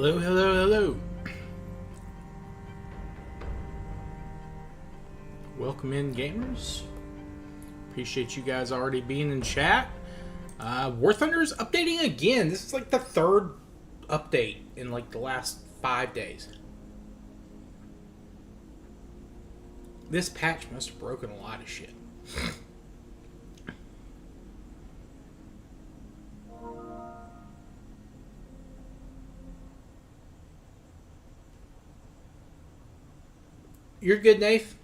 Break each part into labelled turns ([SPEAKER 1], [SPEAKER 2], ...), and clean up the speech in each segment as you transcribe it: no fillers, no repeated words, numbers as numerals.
[SPEAKER 1] Hello, hello, hello. Welcome in, gamers. Appreciate you guys already being in chat. War Thunder is updating again. This is like the third update in like the last 5 days. This patch must have broken a lot of shit. You're good, Nath?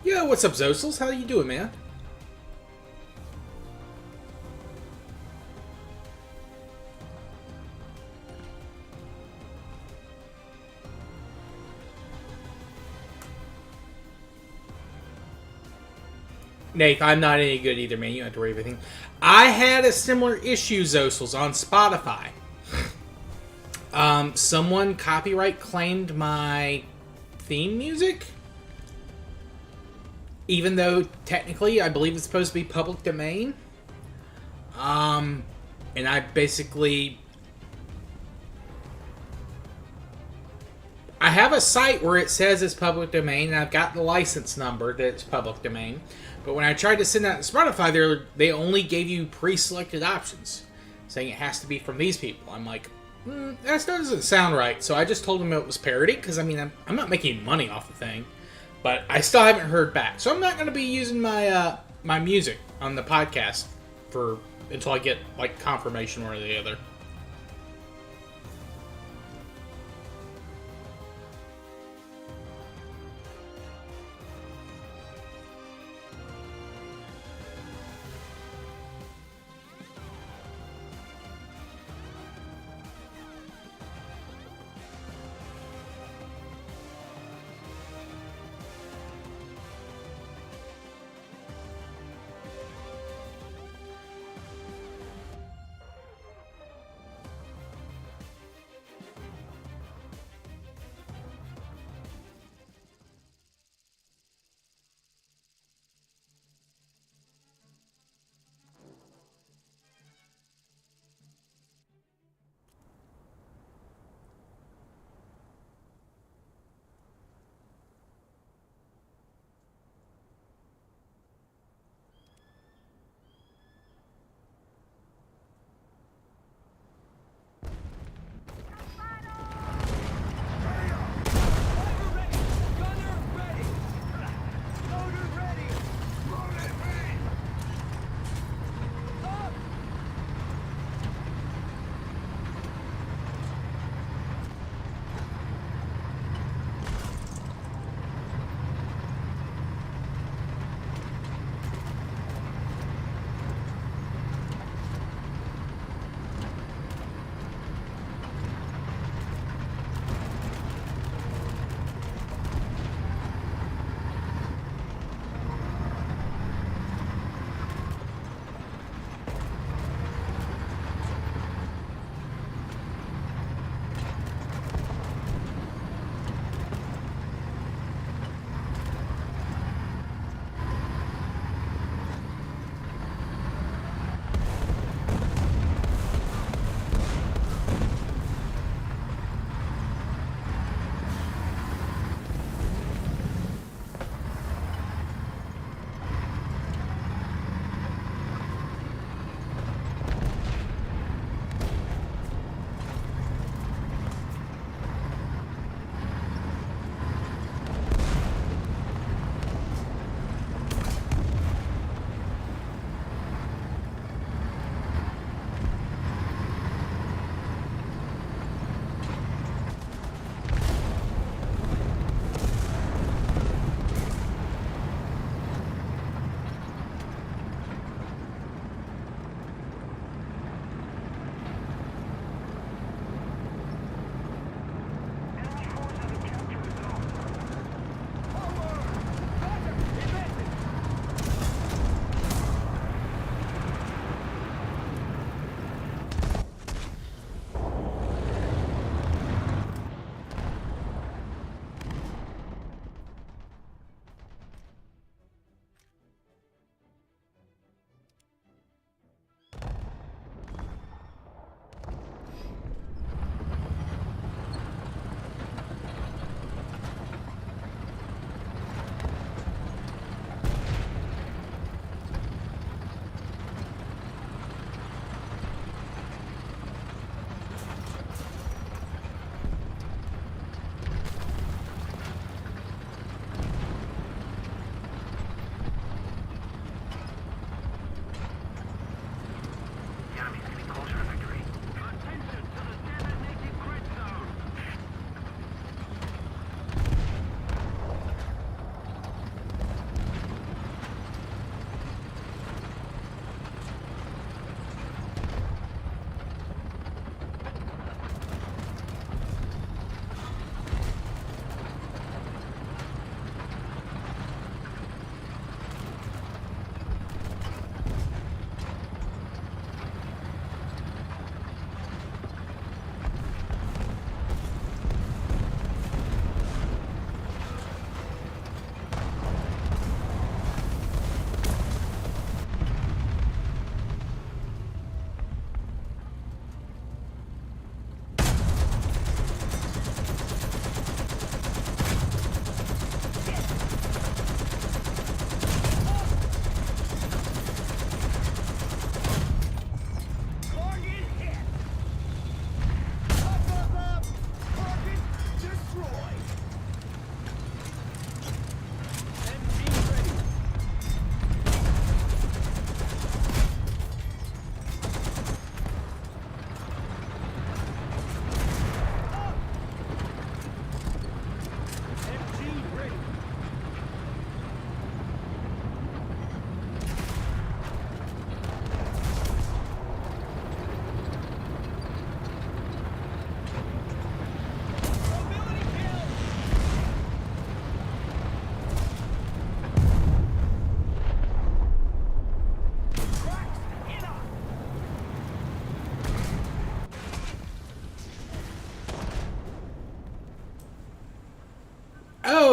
[SPEAKER 1] Yo, what's up, Zosels? How you doing, man? Nate, I'm not any good either, man. You don't have to worry about anything. I had a similar issue, Zosels, on Spotify. Someone copyright claimed my theme music. Even though technically I believe it's supposed to be public domain. And I basically... I have a site where it says it's public domain, and I've got the license number that it's public domain. But when I tried to send that to Spotify, they only gave you pre-selected options, saying it has to be from these people. I'm like, that doesn't sound right. So I just told them it was parody, because I mean, I'm not making money off the thing. But I still haven't heard back. So I'm not going to be using my my music on the podcast until I get like confirmation one or the other.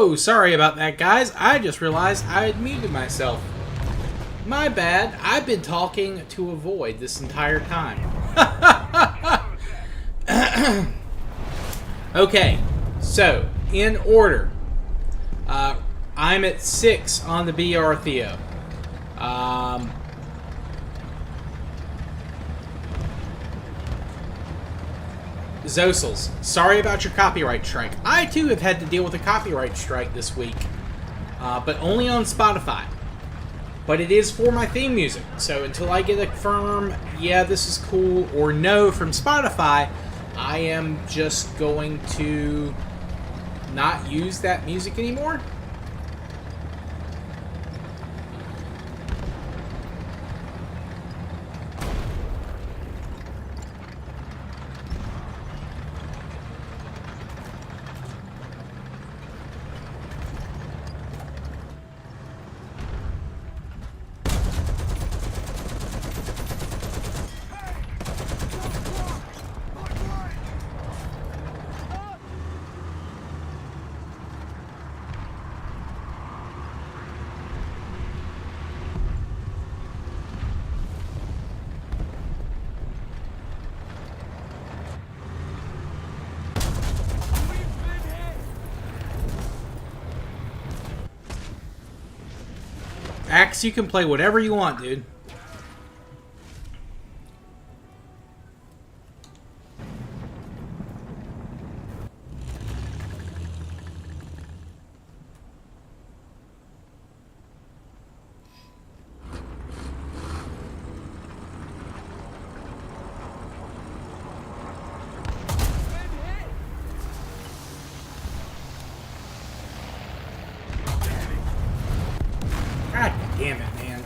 [SPEAKER 1] Oh, sorry about that, guys. I just realized I had muted myself. My bad. I've been talking to a void this entire time. Okay, so, in order. I'm at 6 on the BR Theo. Zosels, sorry about your copyright strike. I too have had to deal with a copyright strike this week, but only on Spotify. But it is for my theme music, so until I get a firm, yeah, this is cool, or no from Spotify, I am just going to not use that music anymore. Axe, you can play whatever you want, dude. God damn it, man.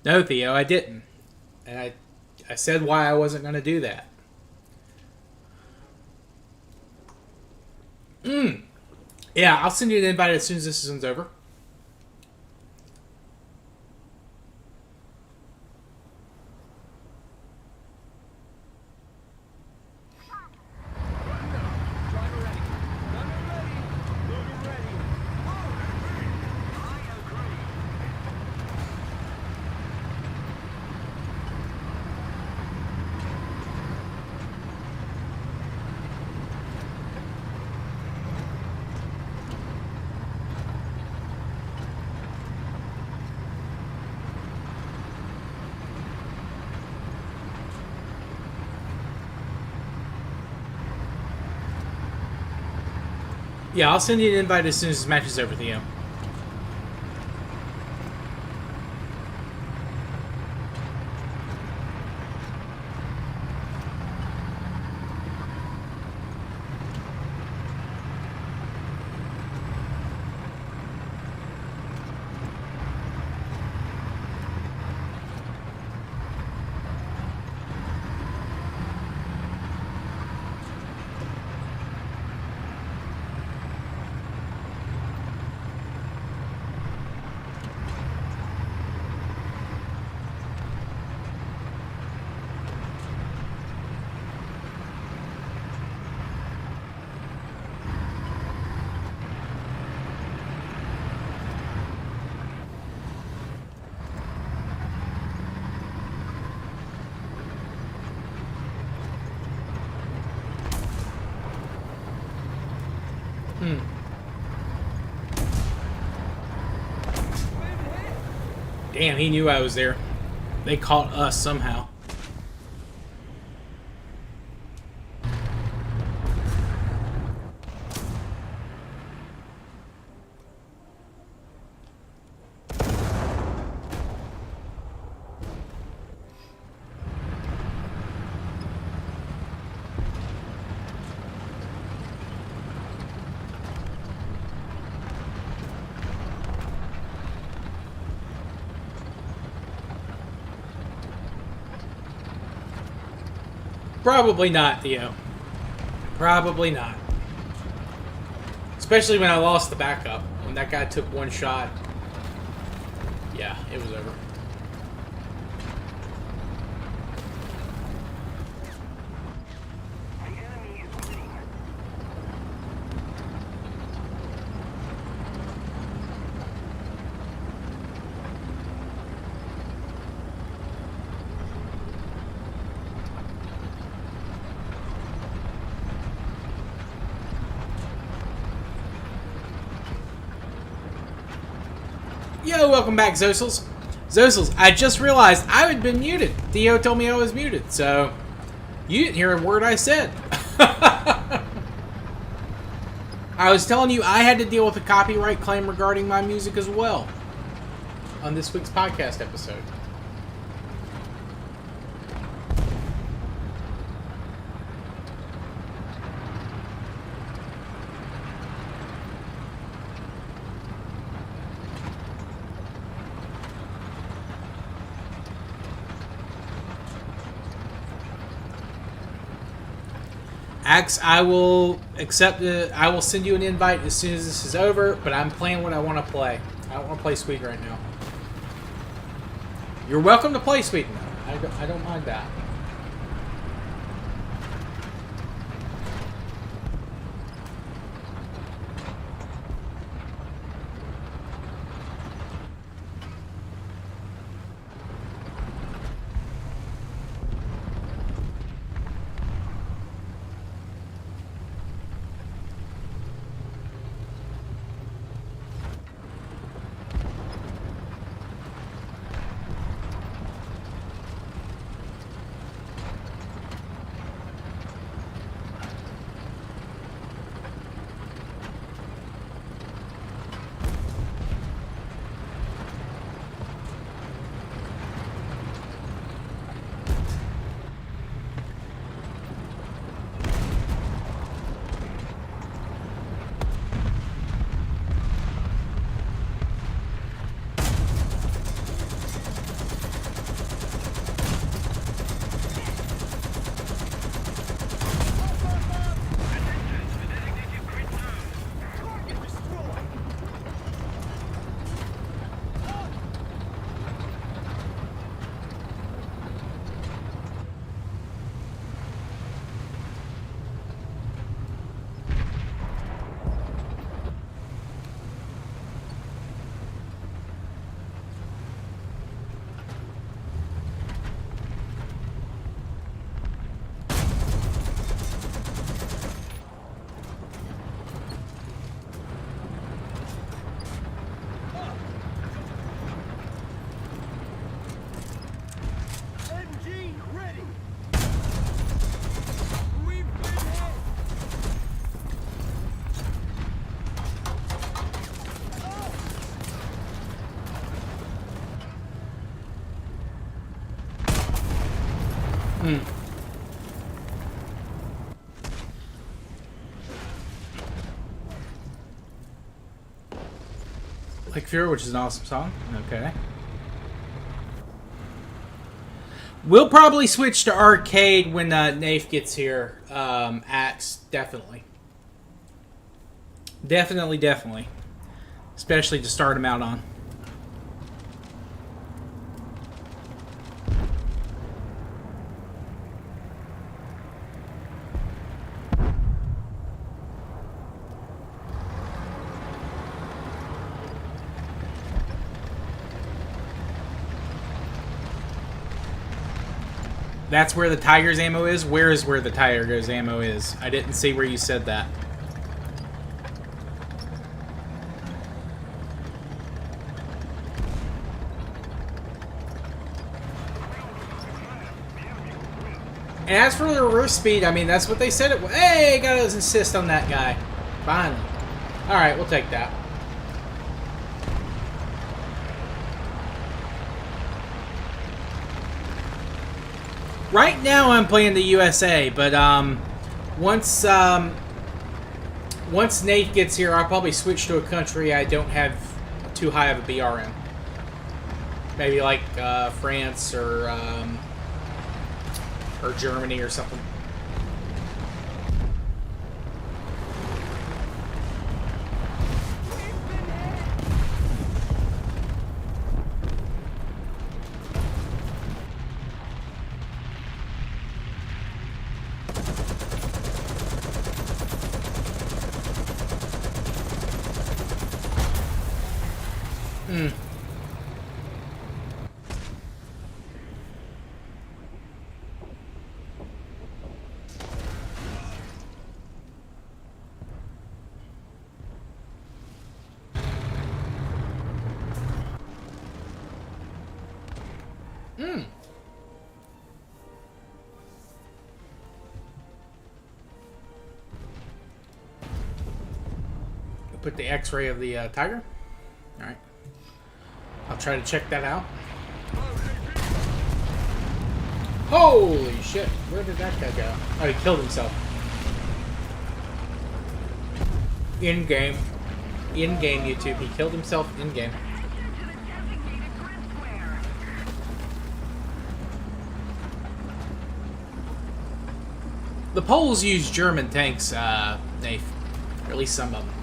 [SPEAKER 1] No, Theo, I didn't. And I said why I wasn't going to do that. Yeah, I'll send you an invite as soon as this is over. Yeah, I'll send you an invite as soon as this match is over, Theo. Damn, he knew I was there. They caught us somehow. Probably not, Theo. Probably not. Especially when I lost the backup. When that guy took one shot. Yeah, it was over. Yo, welcome back, Zosels. Zosels, I just realized I had been muted. Theo told me I was muted, so you didn't hear a word I said. I was telling you I had to deal with a copyright claim regarding my music as well on this week's podcast episode. Axe, I will accept it. I will send you an invite as soon as this is over, but I'm playing what I want to play. I don't want to play Sweden right now. You're welcome to play Sweden, though. I don't mind that. Like Fear, which is an awesome song. Okay. We'll probably switch to arcade when Nafe gets here. Axe, definitely. Definitely. Especially to start him out on. That's where the Tiger's ammo is? Where is where the Tiger's ammo is? I didn't see where you said that. And as for the reverse speed, I mean, that's what they said it was. Hey, gotta insist on that guy. Finally. Alright, we'll take that. Right now I'm playing the USA, but once Nate gets here, I'll probably switch to a country I don't have too high of a BR in. Maybe like France or or Germany or something. Put the X-ray of the Tiger. All right. I'll try to check that out. Holy shit! Where did that guy go? Oh, he killed himself. In game. In game, YouTube. He killed himself in game. The Poles use German tanks, Nath. Or at least some of them.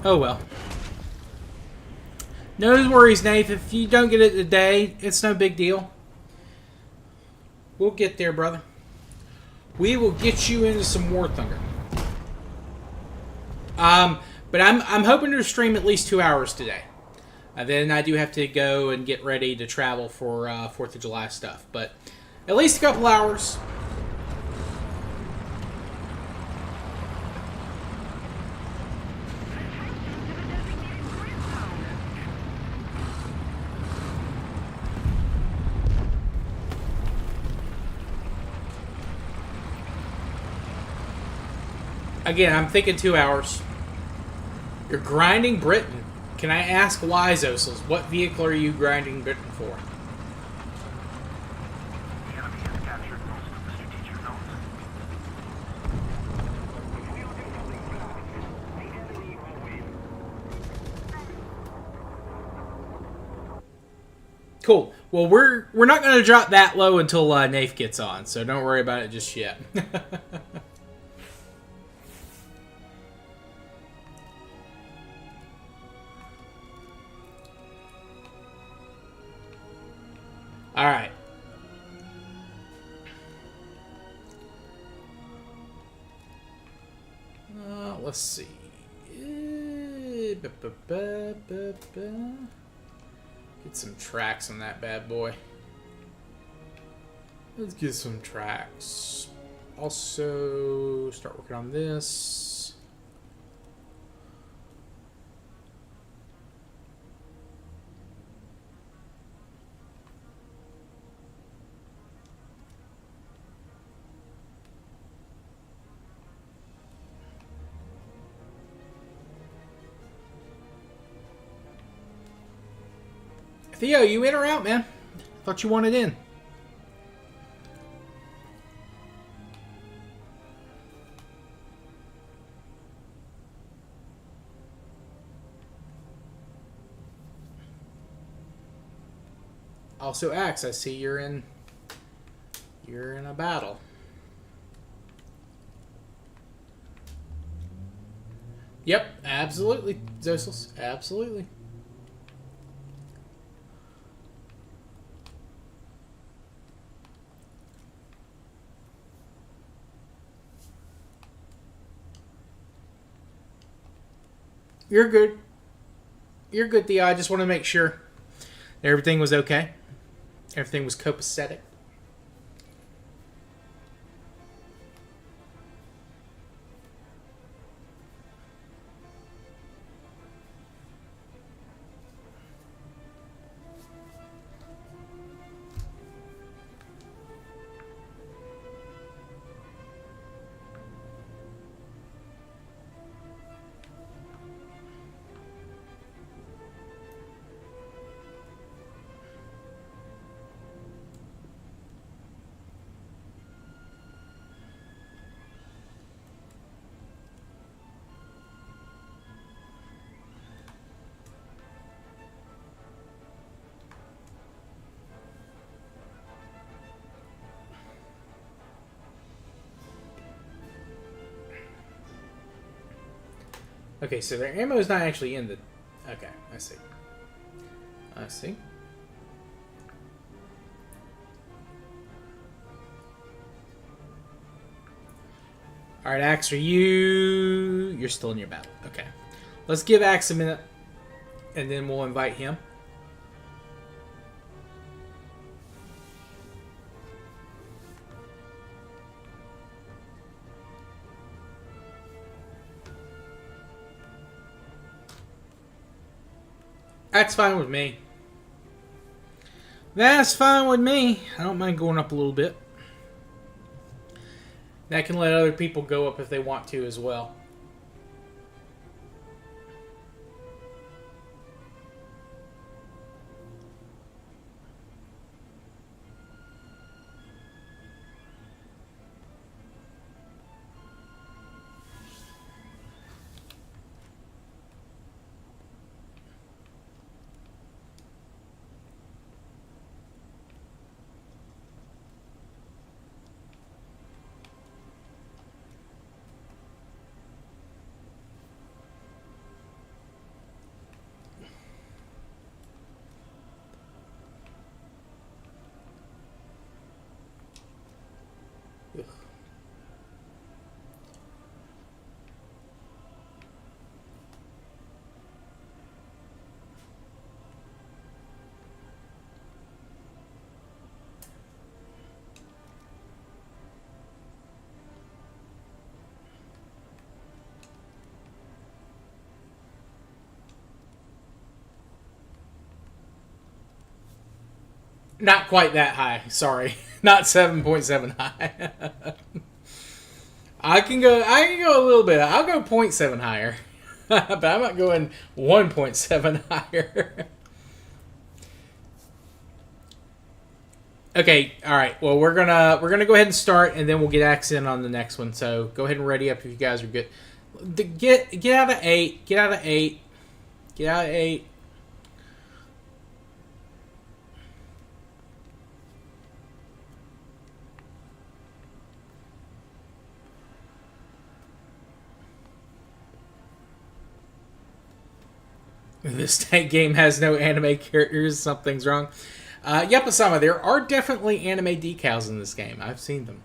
[SPEAKER 1] Oh well. No worries, Nate. If you don't get it today, it's no big deal. We'll get there, brother. We will get you into some War Thunder. But I'm hoping to stream at least 2 hours today. Then I do have to go and get ready to travel for 4th of July stuff. But at least a couple hours. Again, I'm thinking 2 hours. You're grinding Britain. Can I ask why, Zosels? What vehicle are you grinding Britain for? Cool. Well, we're not going to drop that low until Nath gets on, so don't worry about it just yet. All right. Let's see. Get some tracks on that bad boy. Let's get some tracks. Also, start working on this. Theo, you in or out, man? Thought you wanted in. Also, Axe, I see you're in a battle. Yep, absolutely, Zosels. Absolutely. You're good. You're good, Theo. I just want to make sure everything was okay. Everything was copacetic. Okay, so their ammo is not actually in the. Okay, I see. I see. All right, Axe, are you? You're still in your battle. Okay, let's give Axe a minute, and then we'll invite him. That's fine with me. That's fine with me. I don't mind going up a little bit. That can let other people go up if they want to as well. Ugh. Not quite that high. Sorry, not 7.7 high. I can go. I can go a little bit. I'll go 0.7 higher, but I'm not going 1.7 higher. Okay. All right. Well, we're gonna go ahead and start, and then we'll get accent on the next one. So go ahead and ready up if you guys are good. Get out of 8. Get out of 8. Get out of 8. This tank game has no anime characters. Something's wrong. Yep, Osama, there are definitely anime decals in this game. I've seen them.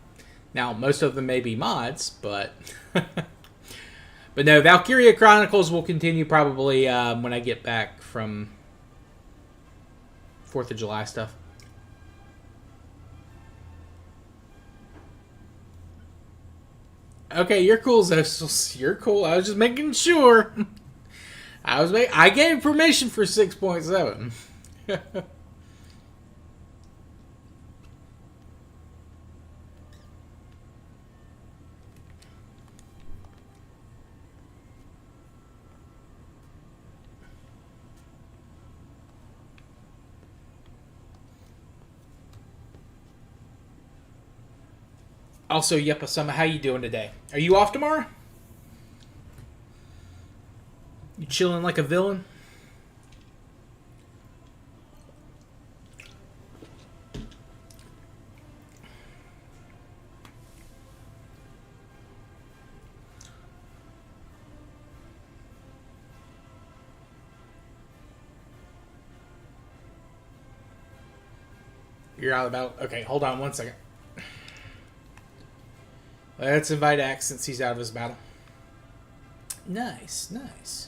[SPEAKER 1] Now, most of them may be mods, but but no, Valkyria Chronicles will continue probably when I get back from 4th of July stuff. Okay, you're cool, Zos. You're cool. I was just making sure. I gave permission for 6.7. Also, Yep, Osama, how you doing today? Are you off tomorrow? You chilling like a villain? You're out about. Okay, hold on 1 second. Let's invite Axe since he's out of his battle. Nice, nice.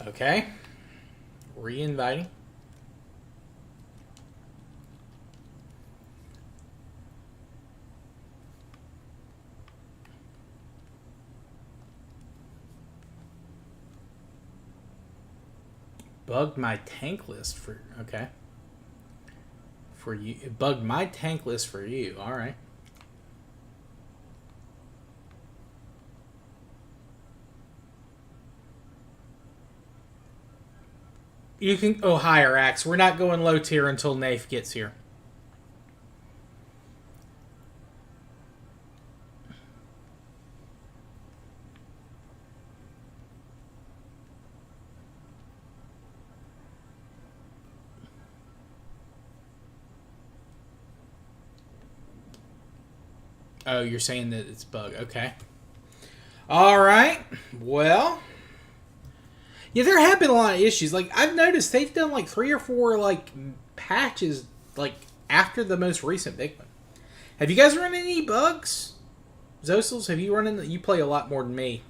[SPEAKER 1] Okay. Re-inviting. Bugged my tank list for... Okay. For you. It bugged my tank list for you. Alright. You can... Oh, higher, Axe. We're not going low tier until Nafe gets here. Oh, you're saying that it's bug. Okay. Alright. Well... Yeah, there have been a lot of issues. Like, I've noticed they've done like 3 or 4 like patches like after the most recent big one. Have you guys run into any bugs? Zosels, have you run into... You play a lot more than me.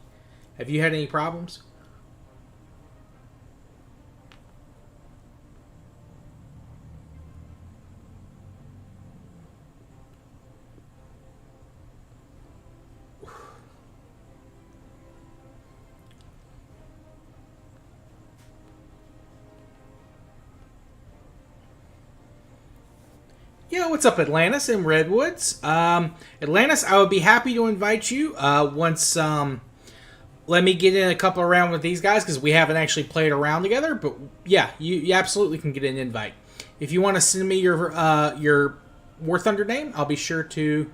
[SPEAKER 1] Have you had any problems? Yo, what's up, Atlantis and Redwoods? Atlantis, I would be happy to invite you once. Let me get in a couple of rounds with these guys because we haven't actually played around together. But yeah, you absolutely can get an invite. If you want to send me your War Thunder name, I'll be sure to.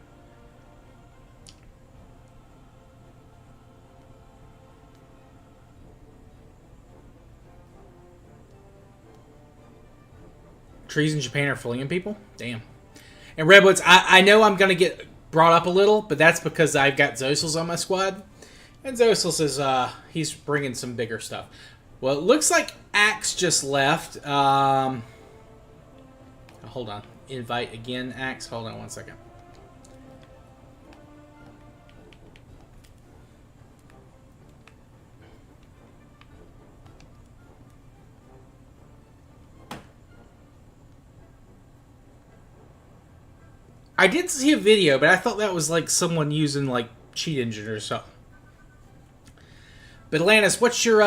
[SPEAKER 1] Trees in Japan are fleeing people? Damn. And Redwoods, I know I'm going to get brought up a little, but that's because I've got Zosels on my squad. And Zosels is, he's bringing some bigger stuff. Well, it looks like Axe just left. Hold on. Invite again, Axe. Hold on 1 second. I did see a video, but I thought that was like someone using like Cheat Engine or something. But Atlantis, what's your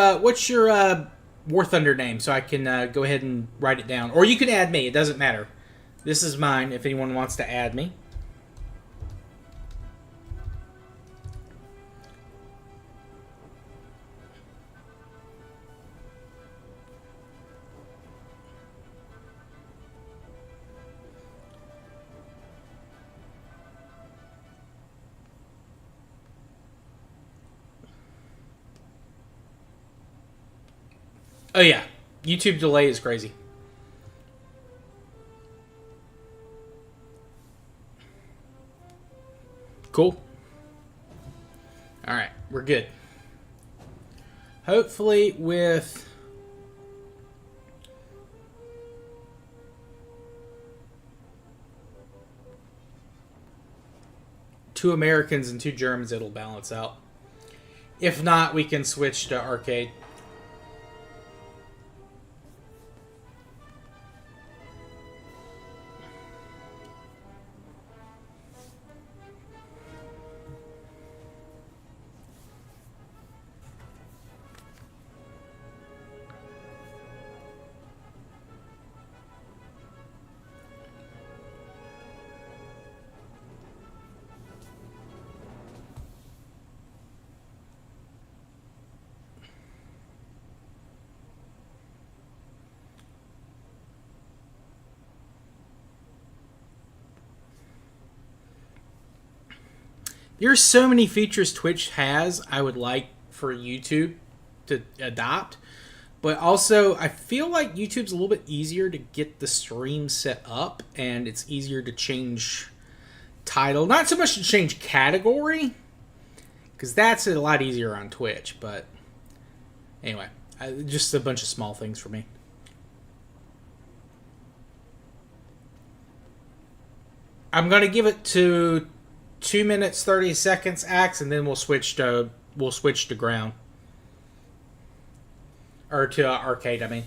[SPEAKER 1] War Thunder name so I can go ahead and write it down, or you can add me. It doesn't matter. This is mine. If anyone wants to add me. Oh yeah, YouTube delay is crazy. Cool. Alright, we're good. Hopefully with... two Americans and 2 Germans, it'll balance out. If not, we can switch to arcade. There's so many features Twitch has I would like for YouTube to adopt. But also, I feel like YouTube's a little bit easier to get the stream set up, and it's easier to change title. Not so much to change category, because that's a lot easier on Twitch. But anyway, just a bunch of small things for me. I'm gonna give it to 2 minutes 30 seconds, Axe, and then we'll switch to ground. Or to arcade, I mean.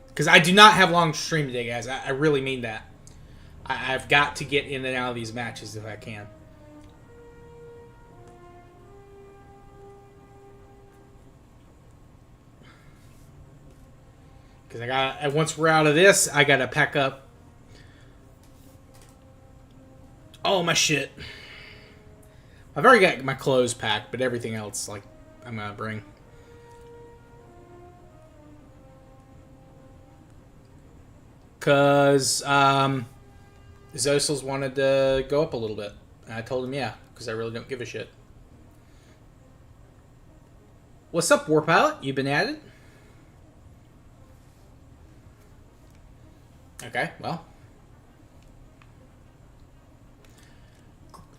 [SPEAKER 1] Because I do not have long to stream today, guys. I really mean that. I've got to get in and out of these matches if I can. Because once we're out of this, I gotta pack up all my shit. I've already got my clothes packed, but everything else, like, I'm gonna bring. Because Zosels wanted to go up a little bit. And I told him, yeah, because I really don't give a shit. What's up, War Pilot? You been added? Okay, well.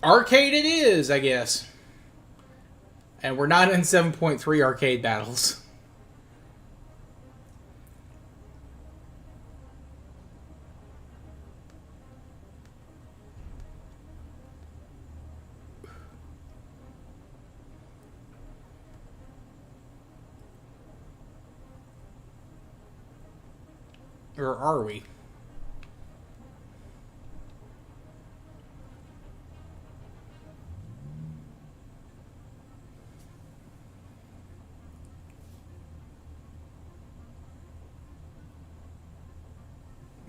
[SPEAKER 1] Arcade it is, I guess. And we're not in 7.3 arcade battles. Or are we?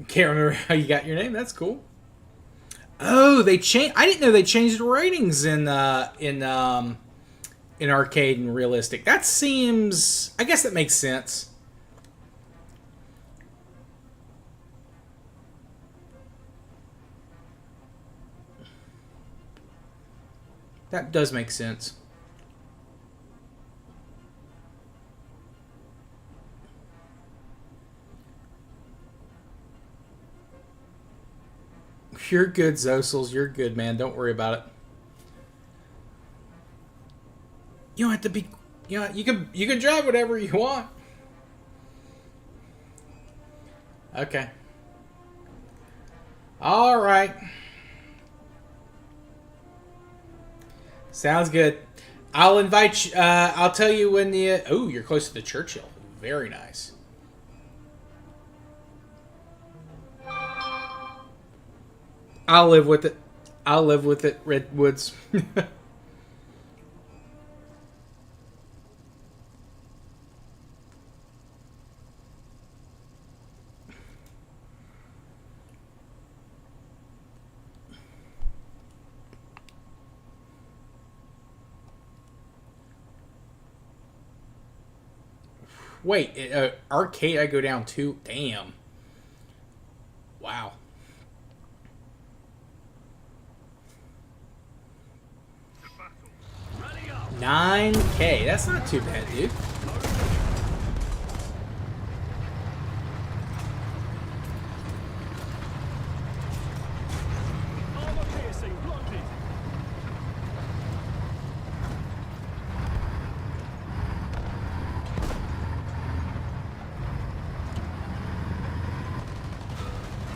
[SPEAKER 1] Can't remember how you got your name. That's cool. Oh, they changed. I didn't know they changed the ratings in arcade and realistic. That seems. I guess that makes sense. That does make sense. You're good, Zosels. You're good, man. Don't worry about it. You don't have to be. You know, you can drive whatever you want. Okay. All right. Sounds good. I'll invite you. I'll tell you when the. Oh, you're close to the Churchill. Very nice. I'll live with it. I'll live with it, Redwoods. Wait, arcade I go down too? Damn. Wow. 9K. That's not too bad, dude.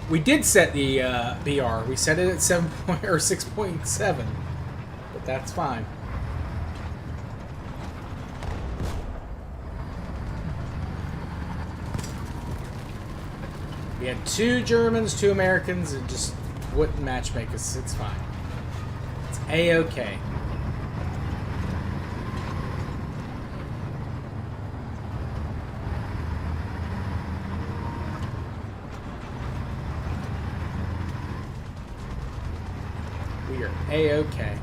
[SPEAKER 1] We did set the BR. We set it at 6.7, but that's fine. We had 2 Germans, 2 Americans, and just wouldn't matchmake us. It's fine. It's A-okay. We are A-okay.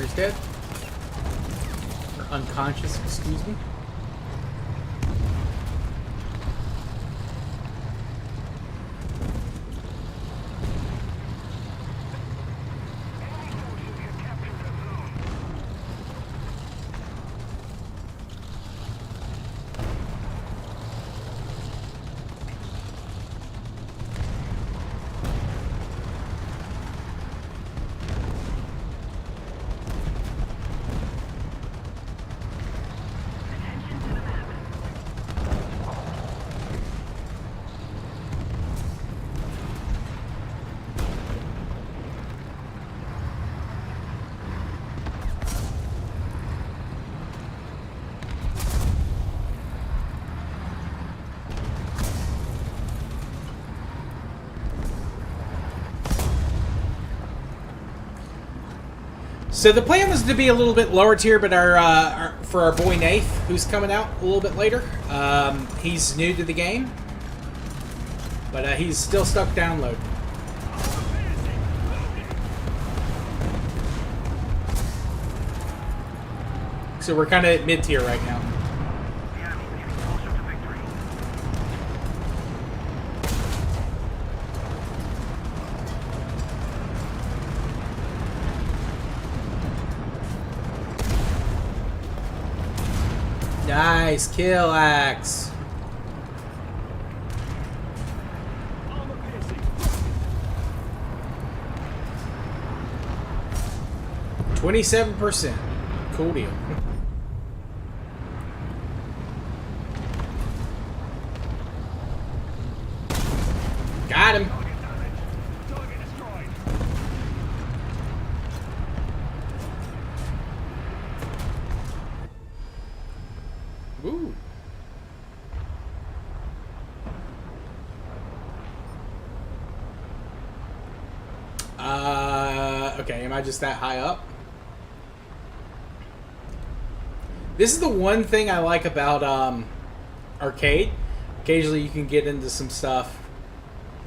[SPEAKER 1] Gunner's dead. Or unconscious, excuse me. So the plan was to be a little bit lower tier, but for our boy Nath, who's coming out a little bit later, he's new to the game, but he's still stuck download. So we're kind of at mid tier right now. Nice kill, Axe. %27. Cool deal. Got him. Ooh. Okay, am I just that high up? This is the one thing I like about arcade. Occasionally you can get into some stuff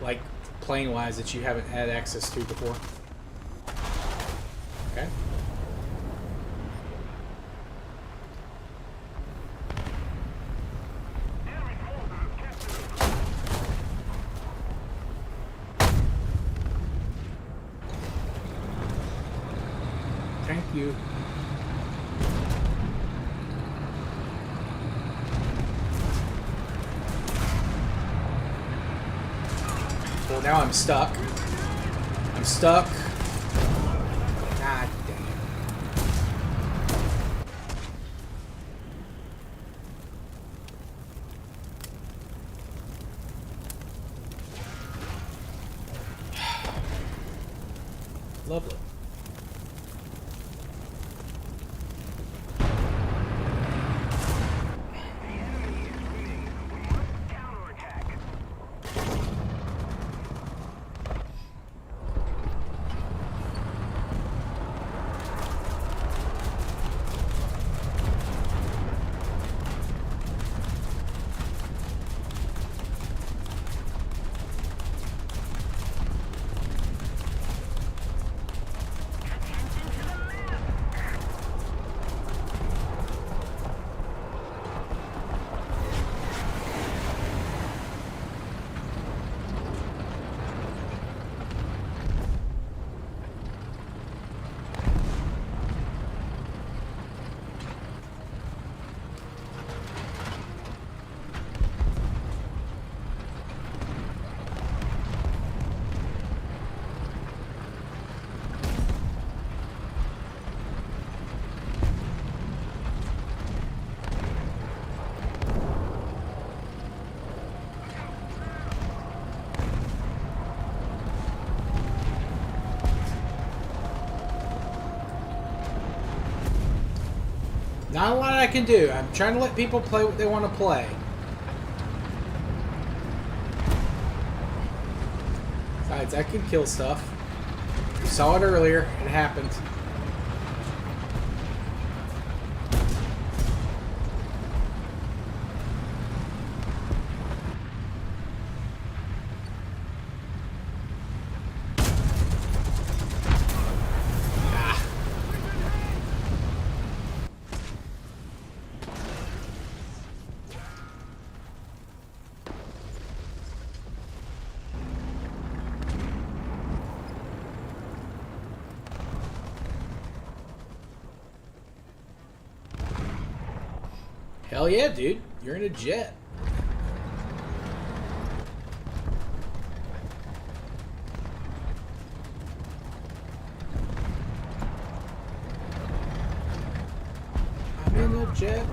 [SPEAKER 1] like plane-wise that you haven't had access to before. Okay. Thank you. Well, now I'm stuck. I'm stuck. God damn. Lovely. Not a lot I can do. I'm trying to let people play what they want to play. Besides, I can kill stuff. You saw it earlier. It happened. Hell yeah, dude. You're in a jet. I'm in a jet.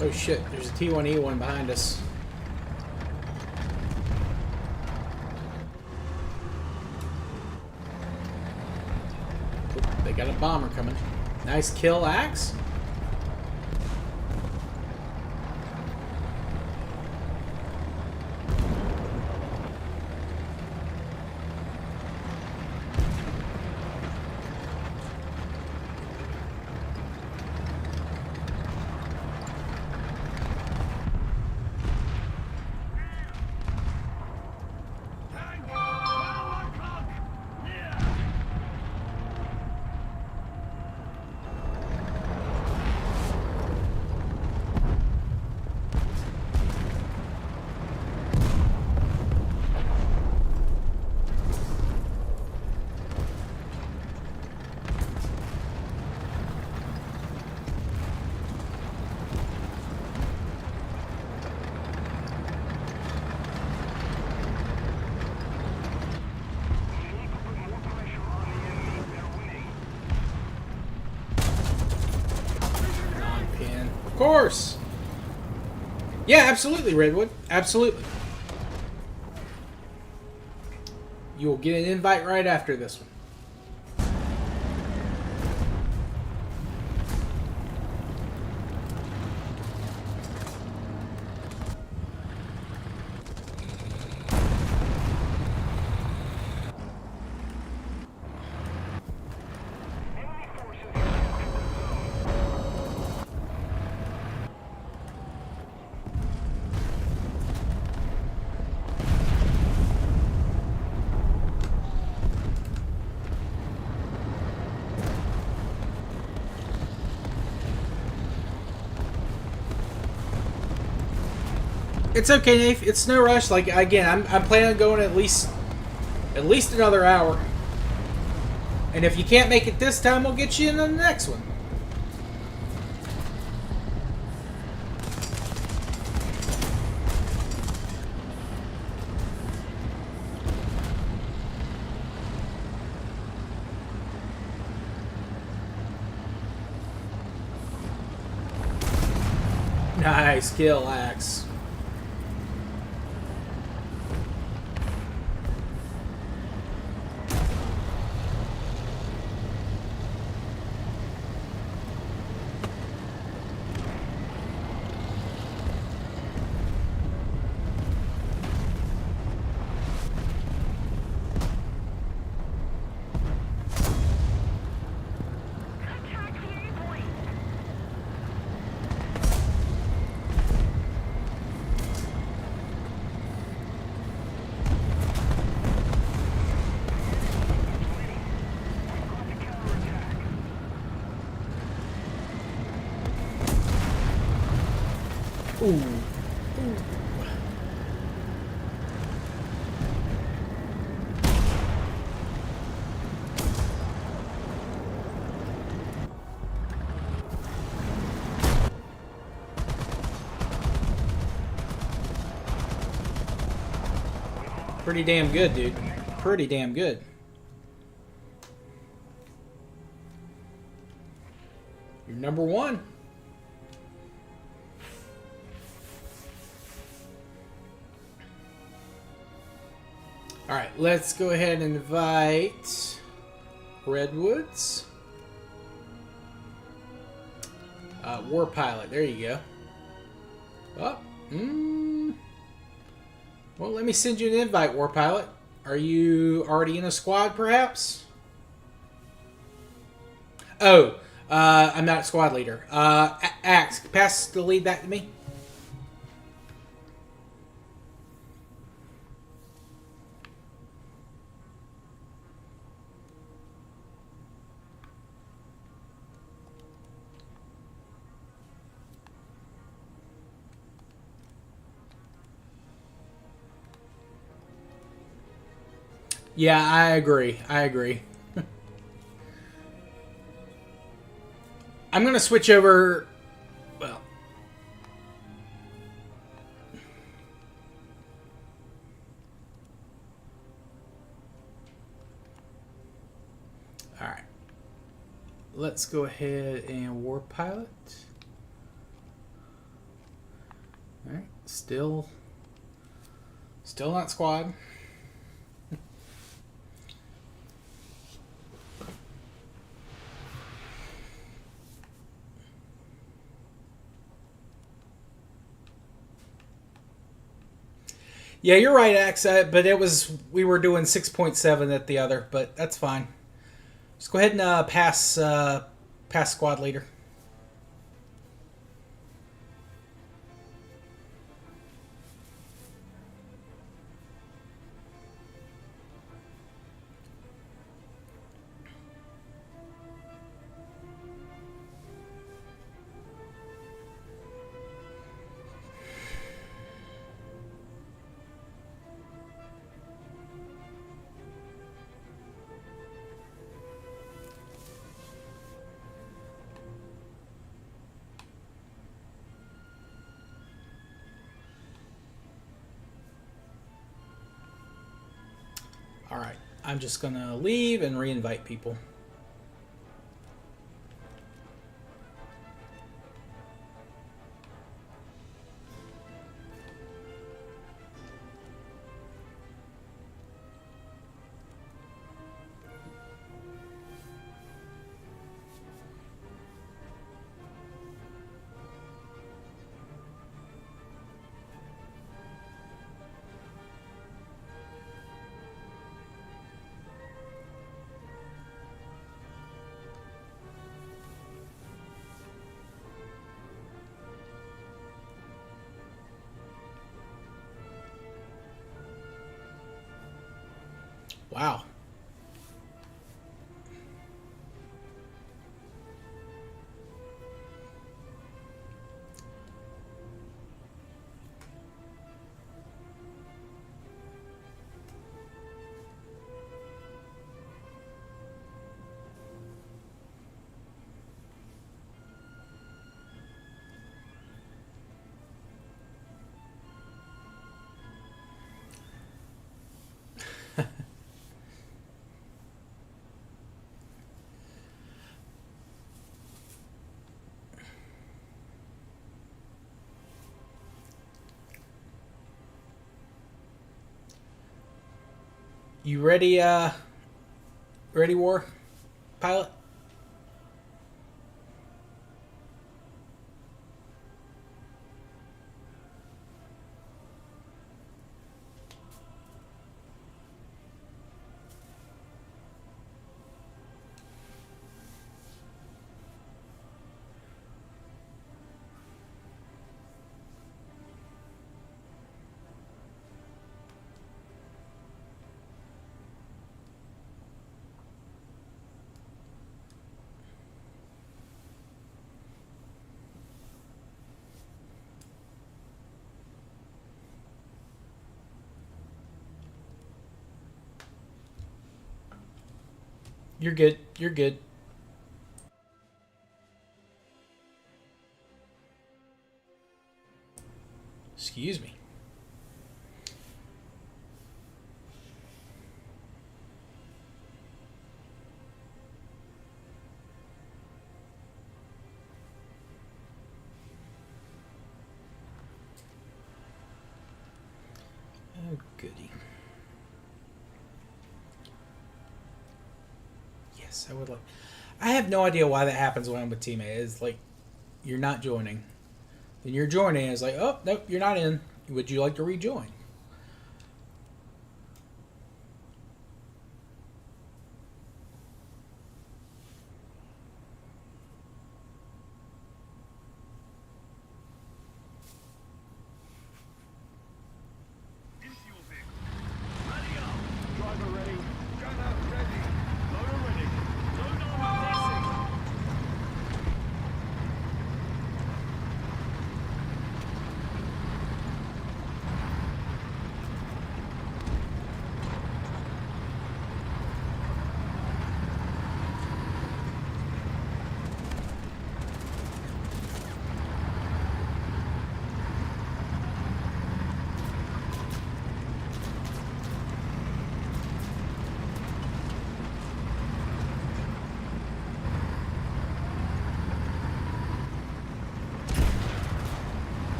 [SPEAKER 1] Oh shit, there's a T1E1 behind us. Oop, they got a bomber coming. Nice kill, Axe. Of course. Yeah, absolutely, Redwood. Absolutely. You will get an invite right after this one. It's okay, Nate. It's no rush. Like again, I'm planning on going at least another hour. And if you can't make it this time, we'll get you in on the next one. Nice kill, Axe. Ooh. Pretty damn good, dude. Pretty damn good. You're number one. Alright, let's go ahead and invite Redwoods. War Pilot, there you go. Oh, well, let me send you an invite, War Pilot. Are you already in a squad, perhaps? Oh, I'm not a squad leader. Axe, pass the lead back to me. Yeah, I agree. I agree. I'm gonna switch over. Well, all right. Let's go ahead and warp pilot. All right. Still not squad. Yeah, you're right, Axe. But we were doing 6.7 at the other, but that's fine. Just go ahead and pass squad leader. All right. I'm just gonna leave and re-invite people. Wow. You ready? Ready, war pilot? You're good. You're good. Excuse me. Oh, goody. Yes, I would like. I have no idea why that happens when I'm with teammate. It's like you're not joining. Then you're joining. It's like, oh nope, you're not in. Would you like to rejoin?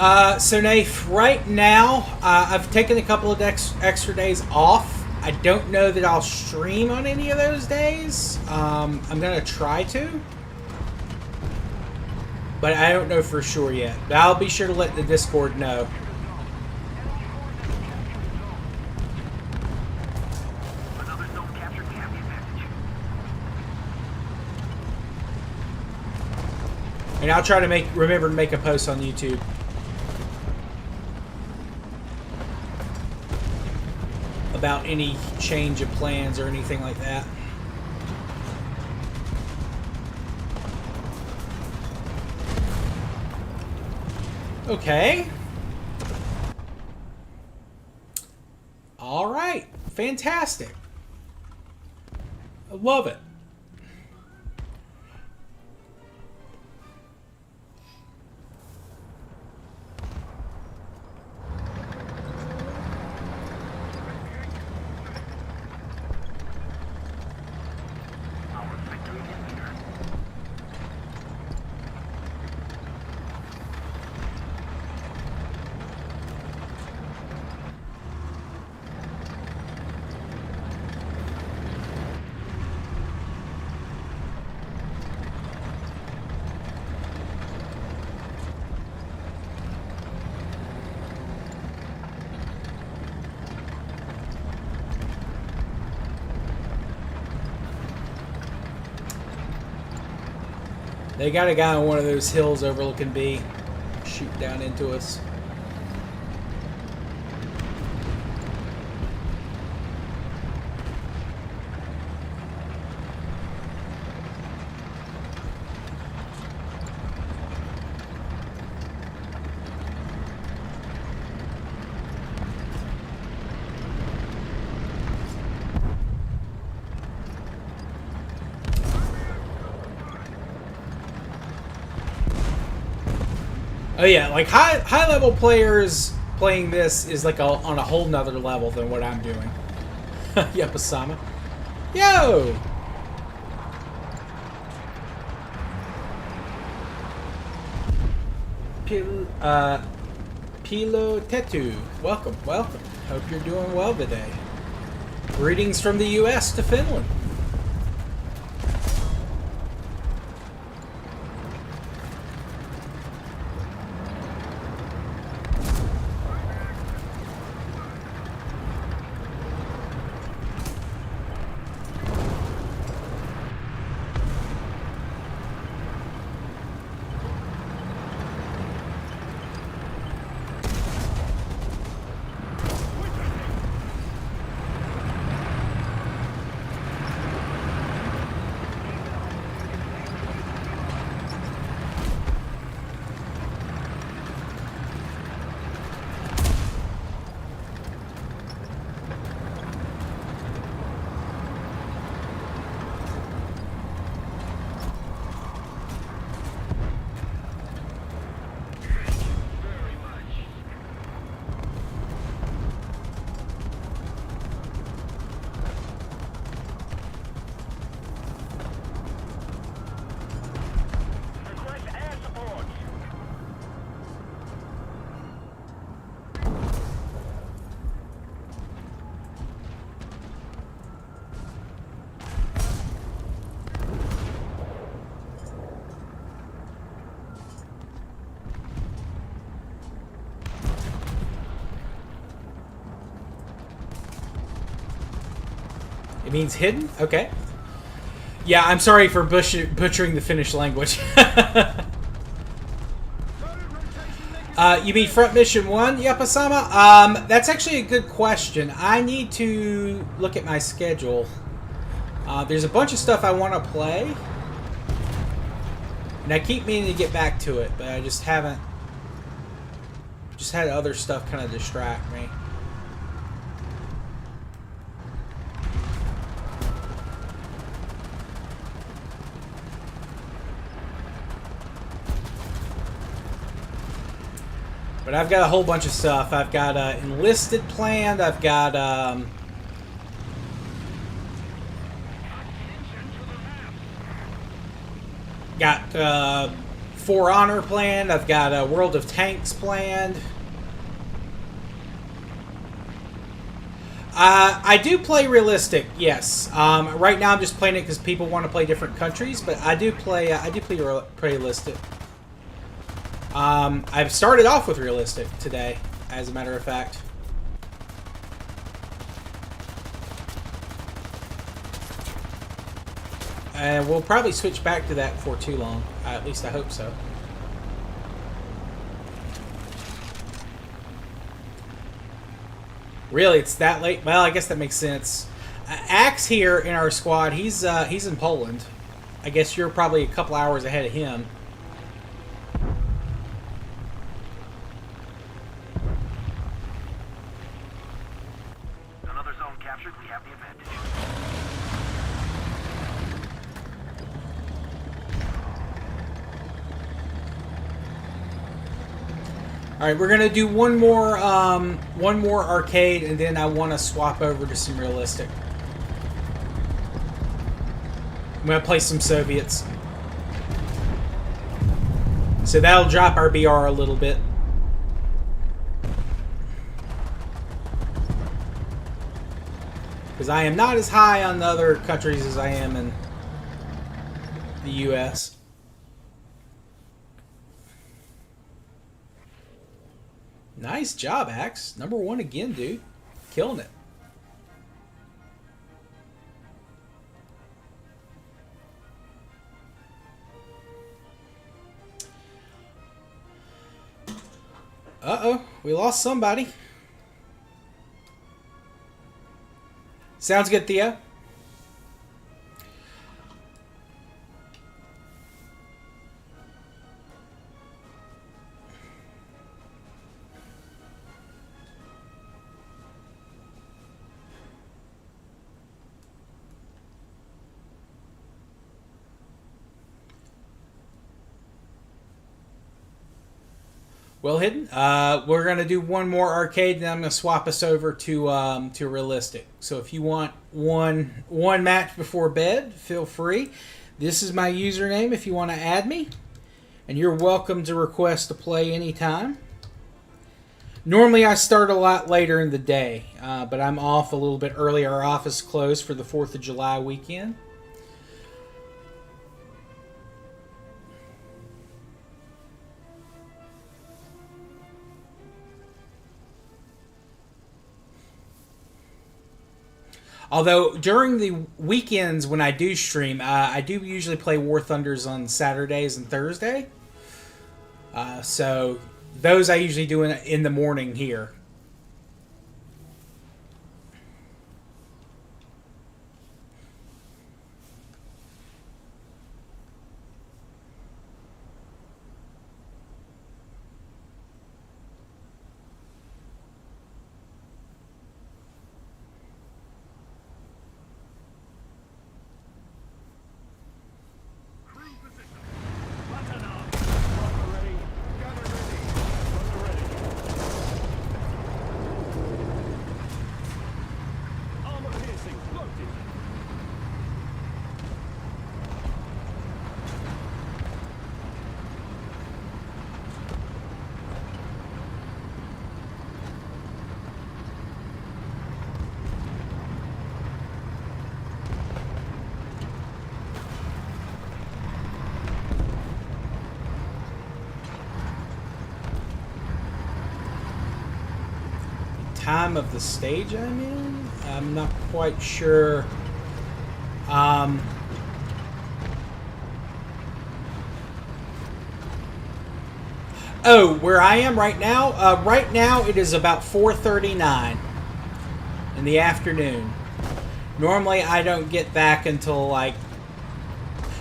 [SPEAKER 1] So Nafe, right now, I've taken a couple of extra days off. I don't know that I'll stream on any of those days. I'm going to try to. But I don't know for sure yet. But I'll be sure to let the Discord know. And I'll try to remember to make a post on YouTube. About any change of plans or anything like that. Okay. All right. Fantastic. I love it. They got a guy on one of those hills overlooking B. Shoot down into us. Oh yeah, like high level players playing this is like on a whole nother level than what I'm doing. Yep, Osama. Yo! Pilo Tetu. Welcome, welcome. Hope you're doing well today. Greetings from the US to Finland. It means hidden? Okay. Yeah, I'm sorry for butchering the Finnish language. You mean front mission 1? Yep, Osama. That's actually a good question. I need to look at my schedule. There's a bunch of stuff I want to play. And I keep meaning to get back to it, but I just haven't. Just had other stuff kind of distract me. But I've got a whole bunch of stuff. I've got enlisted planned. I've got For Honor planned. I've got a World of Tanks planned. I do play realistic, yes. Right now I'm just playing it because people want to play different countries, but I do play realistic. I've started off with realistic today, as a matter of fact. And we'll probably switch back to that before too long. At least I hope so. Really, it's that late? Well, I guess that makes sense. Axe here in our squad, he's in Poland. I guess you're probably a couple hours ahead of him.
[SPEAKER 2] Another zone captured. We have the advantage.
[SPEAKER 1] All right, we're gonna do one more arcade, and then I want to swap over to some realistic. I'm gonna play some Soviets, so that'll drop our BR a little bit. Because I am not as high on the other countries as I am in the U.S. Nice job, Axe. Number 1 again, dude. Killing it. Uh-oh. We lost somebody. Sounds good, Theo. Well hidden. We're gonna do one more arcade, and then I'm gonna swap us over to realistic. So if you want one match before bed, feel free. This is my username if you want to add me, and you're welcome to request to play anytime. Normally I start a lot later in the day, but I'm off a little bit early. Our office closed for the 4th of July weekend. Although, during the weekends when I do stream, I do usually play War Thunders on Saturdays and Thursday. So, those I usually do in the morning here. Time of the stage I'm in? I'm not quite sure. Oh, where I am right now? Right now it is about 4:39 in the afternoon. Normally I don't get back until like...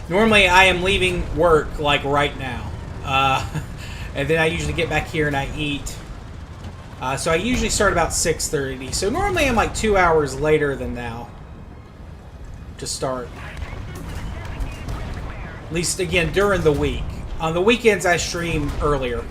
[SPEAKER 1] Normally I am leaving work like right now. And then I usually get back here and I eat. So I usually start about 6:30. So normally I'm like 2 hours later than now to start. At least, again, during the week. On the weekends I stream earlier.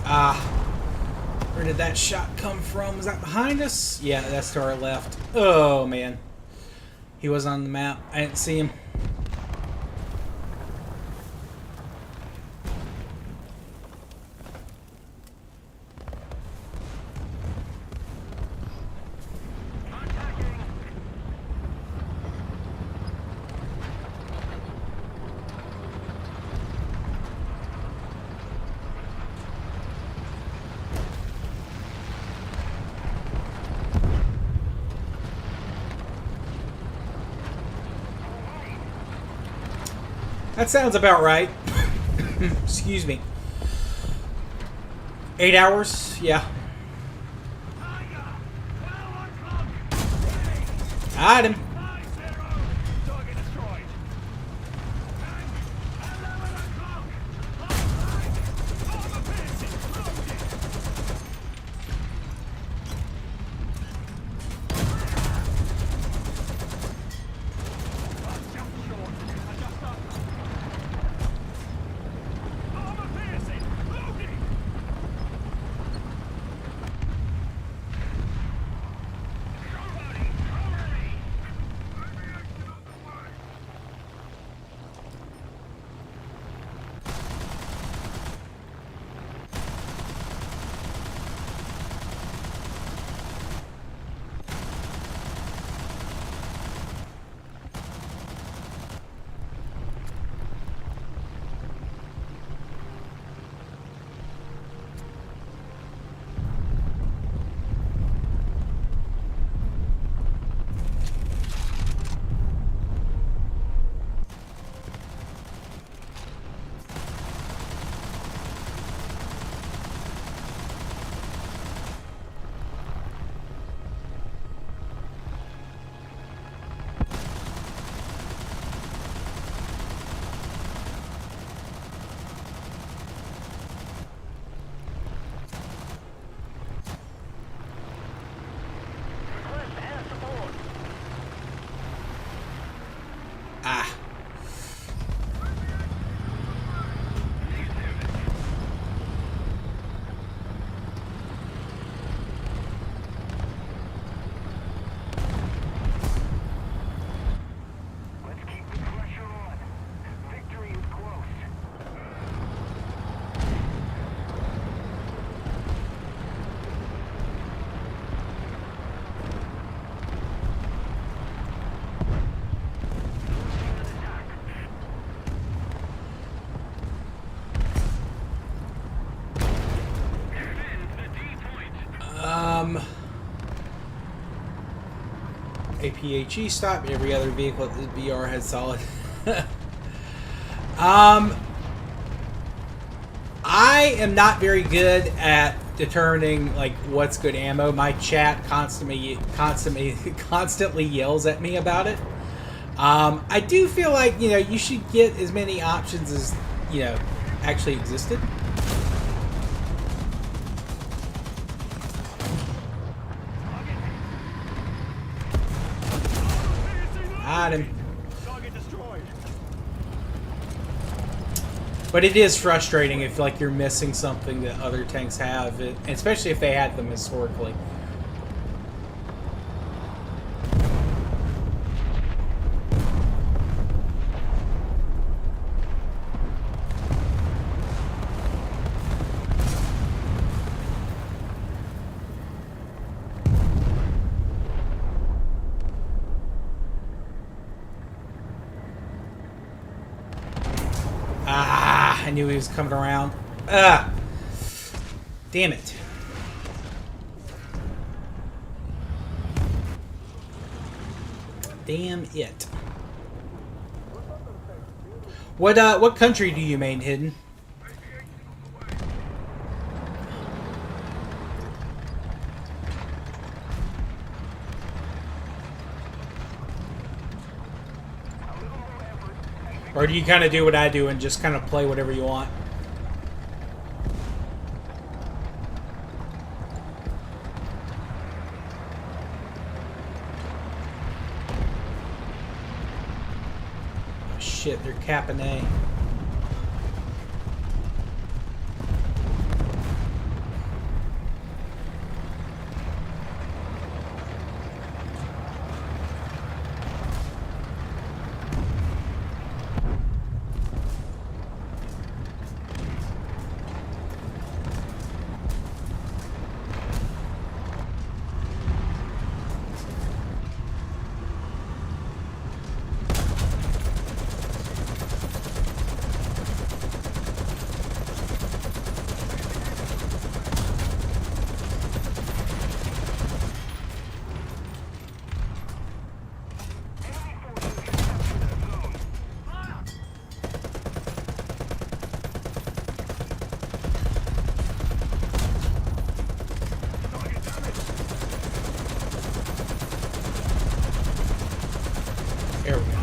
[SPEAKER 1] Ah. Where did that shot come from? Was that behind us? Yeah, that's to our left. Oh, man. He was on the map. I didn't see him. That sounds about right. Excuse me. 8 hours? Yeah. Got him. Ah.
[SPEAKER 2] Let's keep the pressure on. Victory is close.
[SPEAKER 1] APHE stop. Every other vehicle at the VR had solid. I am not very good at determining like what's good ammo. My chat constantly yells at me about it. I do feel like you should get as many options as actually existed. Got him. But it is frustrating if like you're missing something that other tanks have, especially if they had them historically. I knew he was coming around. Damn it. Damn it. What country do you main, Hidden? Or do you kind of do what I do and just kind of play whatever you want? Oh shit, they're capping A.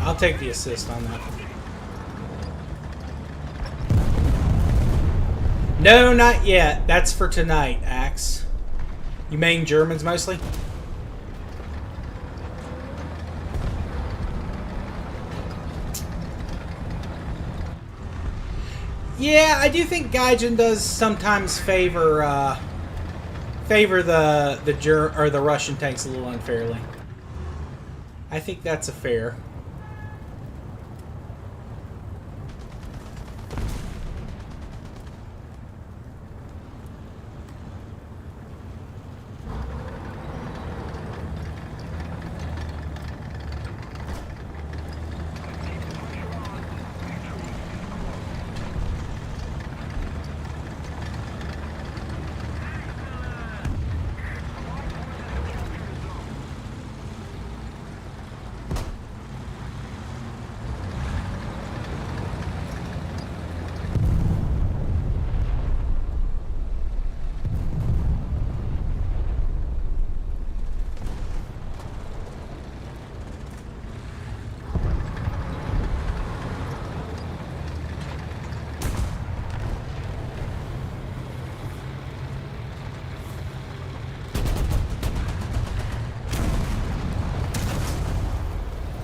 [SPEAKER 1] I'll take the assist on that. No, not yet. That's for tonight, Axe. You main Germans mostly? Yeah, I do think Gaijin does sometimes favor the Russian tanks a little unfairly. I think that's a fair.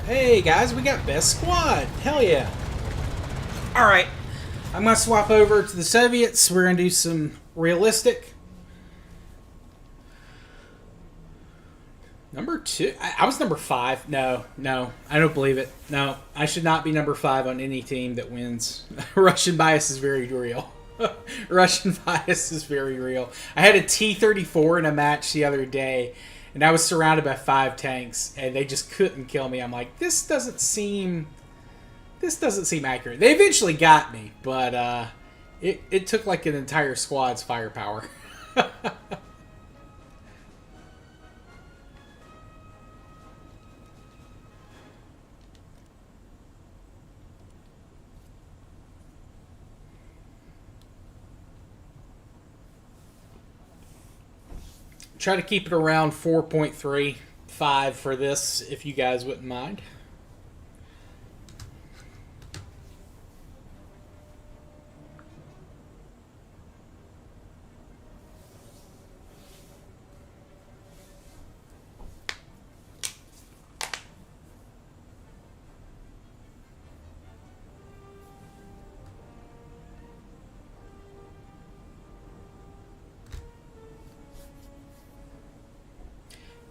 [SPEAKER 1] Hey guys, we got best squad. Hell yeah. Alright. I'm going to swap over to the Soviets. We're going to do some realistic. Number 2? I was number 5. No, I don't believe it. No, I should not be number 5 on any team that wins. Russian bias is very real. Russian bias is very real. I had a T-34 in a match the other day, and I was surrounded by 5 tanks, and they just couldn't kill me. I'm like, this doesn't seem accurate. They eventually got me, but it took like an entire squad's firepower. Try to keep it around 4.35 for this, if you guys wouldn't mind.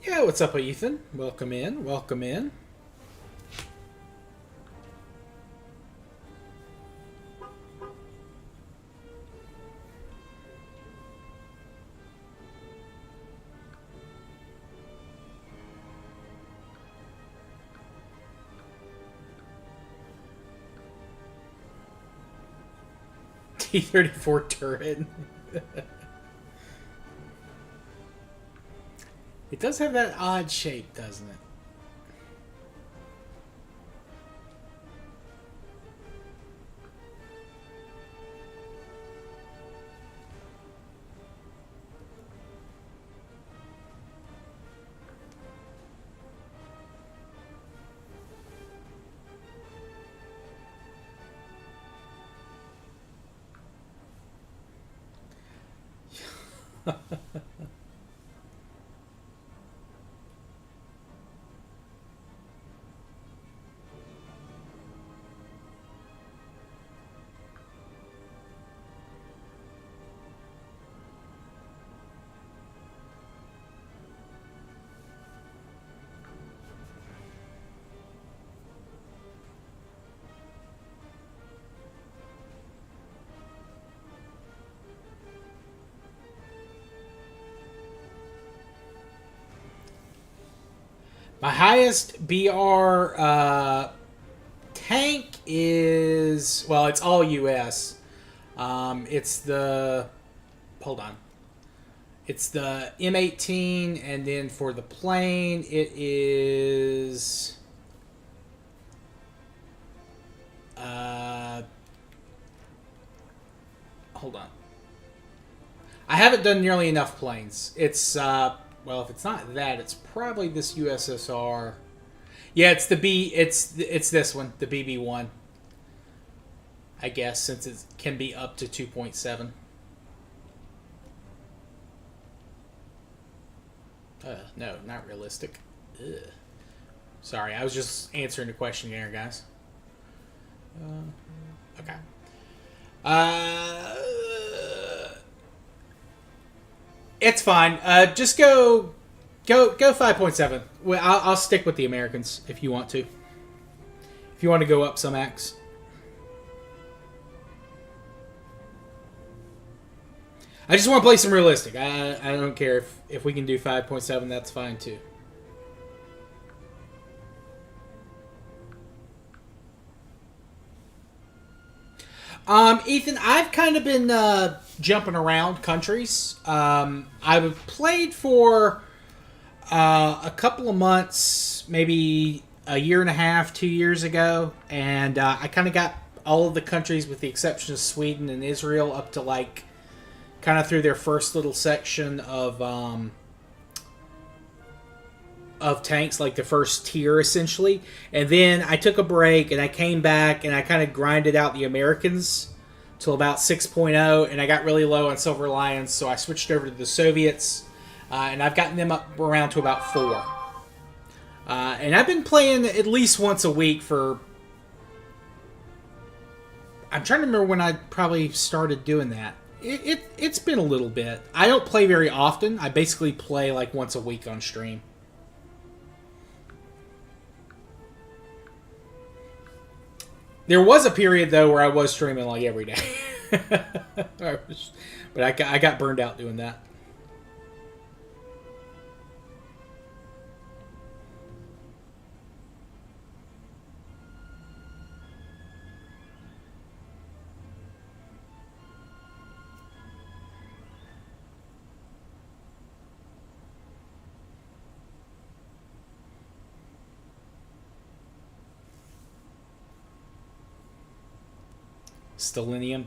[SPEAKER 1] Yeah, what's up, Ethan? Welcome in. Welcome in. T-34 turret. It does have that odd shape, doesn't it? My highest BR tank is, well, it's all US. It's the, hold on. It's the M18, and then for the plane, it is, hold on. I haven't done nearly enough planes. It's, well, if it's not that, it's probably this USSR. Yeah, it's the B. It's this one, the BB1. I guess since it can be up to 2.7. No, not realistic. Ugh. Sorry, I was just answering the question there, guys. Okay. It's fine. Just go 5.7. Well, I'll stick with the Americans if you want to. If you want to go up some X. I just want to play some realistic. I don't care if we can do 5.7. That's fine too. Ethan, I've kind of been jumping around countries. I've played for a couple of months, maybe a year and a half, 2 years ago, and I kind of got all of the countries with the exception of Sweden and Israel up to like kind of through their first little section of tanks, like the first tier essentially, and then I took a break and I came back and I kind of grinded out the Americans till about 6.0, and I got really low on Silver Lions, so I switched over to the Soviets, and I've gotten them up around to about 4. And I've been playing at least once a week for... I'm trying to remember when I probably started doing that. It's been a little bit. I don't play very often. I basically play like once a week on stream. There was a period, though, where I was streaming like every day. But I got burned out doing that. Stellinium.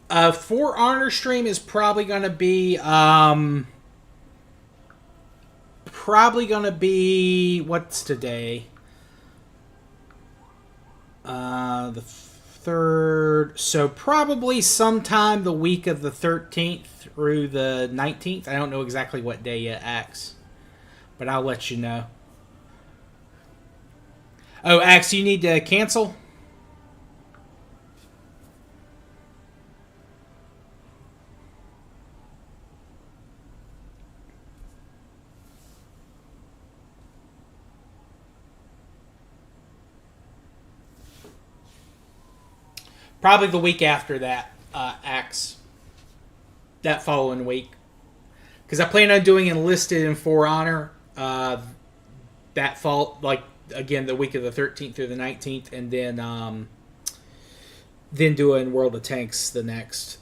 [SPEAKER 1] For Honor stream is probably gonna be what's today? The 3rd. So probably sometime the week of the 13th through the 19th. I don't know exactly what day yet, Axe, but I'll let you know. Oh, Axe, you need to cancel? Probably the week after that, Axe. That following week. Because I plan on doing Enlisted and For Honor that fall, like, again, the week of the 13th through the 19th, and then doing World of Tanks the next.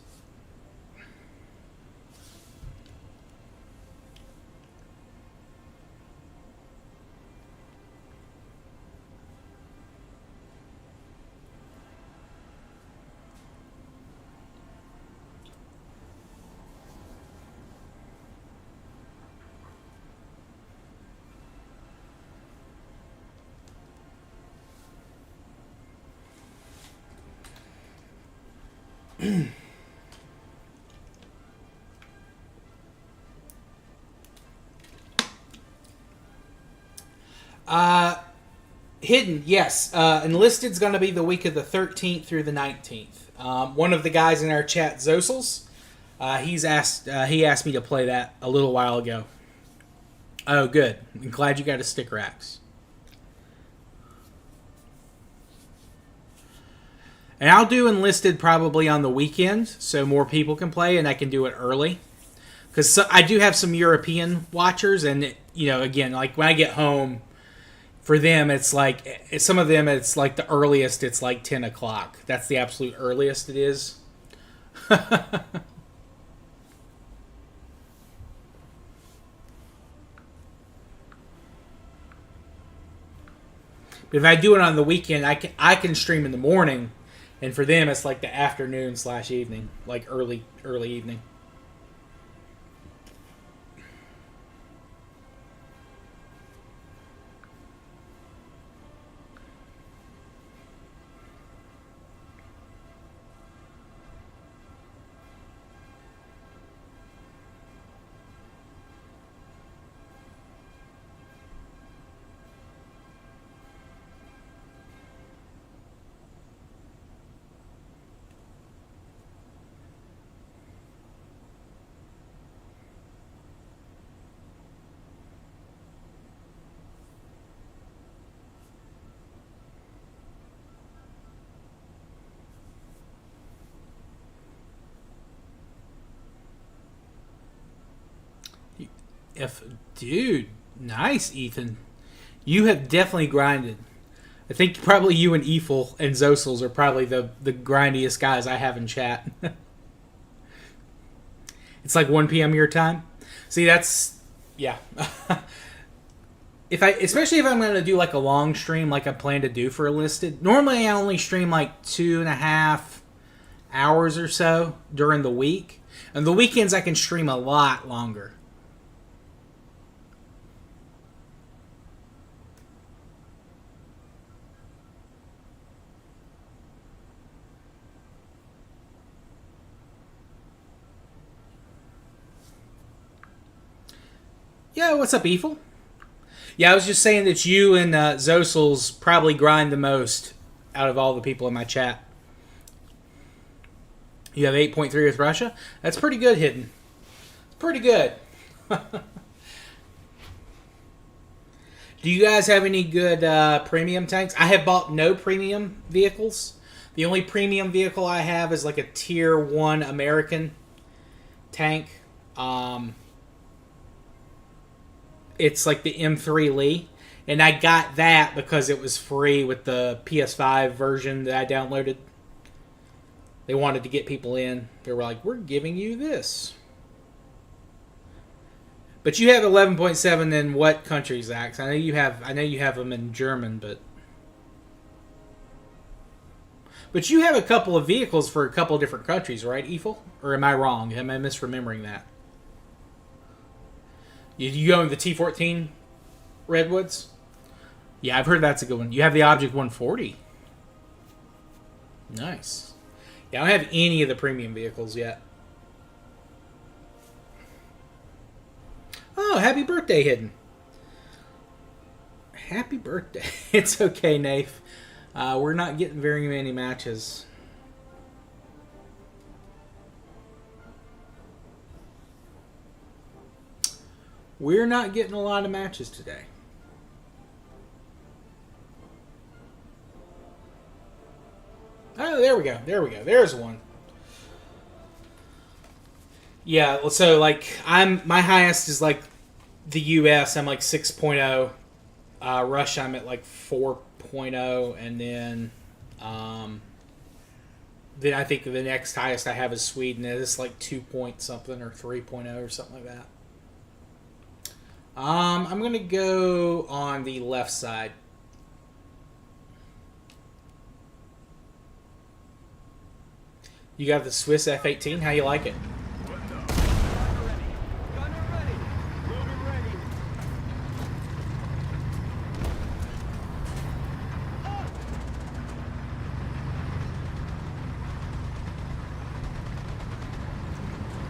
[SPEAKER 1] Hidden, yes. Enlisted's going to be the week of the 13th through the 19th. One of the guys in our chat, Zosels, he asked me to play that a little while ago. Oh, good. I'm glad you got a sticker, Axe. And I'll do Enlisted probably on the weekend, so more people can play, and I can do it early. Because I do have some European watchers, and, again, like when I get home, for them, it's like, some of them, it's like the earliest, it's like 10 o'clock. That's the absolute earliest it is. But if I do it on the weekend, I can stream in the morning, and for them, it's like the afternoon/evening, like early evening. If dude, nice, Ethan. You have definitely grinded. I think probably you and Eiffel and Zosels are probably the grindiest guys I have in chat. It's like 1 p.m. your time. See, that's yeah. Especially if I'm gonna do like a long stream, like I plan to do for a listed. Normally, I only stream like 2.5 hours or so during the week, and the weekends I can stream a lot longer. Yeah, what's up, Eiffel? Yeah, I was just saying that you and Zosels probably grind the most out of all the people in my chat. You have 8.3 with Russia? That's pretty good, Hidden. It's pretty good. Do you guys have any good premium tanks? I have bought no premium vehicles. The only premium vehicle I have is like a tier 1 American tank. It's like the M3 Lee. And I got that because it was free with the PS5 version that I downloaded. They wanted to get people in. They were like, we're giving you this. But you have 11.7 in what country, Zach? I know you have them in German, but you have a couple of vehicles for a couple of different countries, right, Eiffel? Or am I wrong? Am I misremembering that? You own the T14 Redwoods? Yeah, I've heard that's a good one. You have the Object 140. Nice. Yeah, I don't have any of the premium vehicles yet. Oh, happy birthday, Hidden. Happy birthday. It's okay, Nafe. We're not getting very many matches. We're not getting a lot of matches today. Oh, there we go. There we go. There's one. Yeah, so like my highest is like the US. I'm like 6.0. Russia, I'm at like 4.0, and then I think the next highest I have is Sweden. It's like 2 point something or 3.0 or something like that. I'm gonna go on the left side. You got the Swiss F-18. How you like it?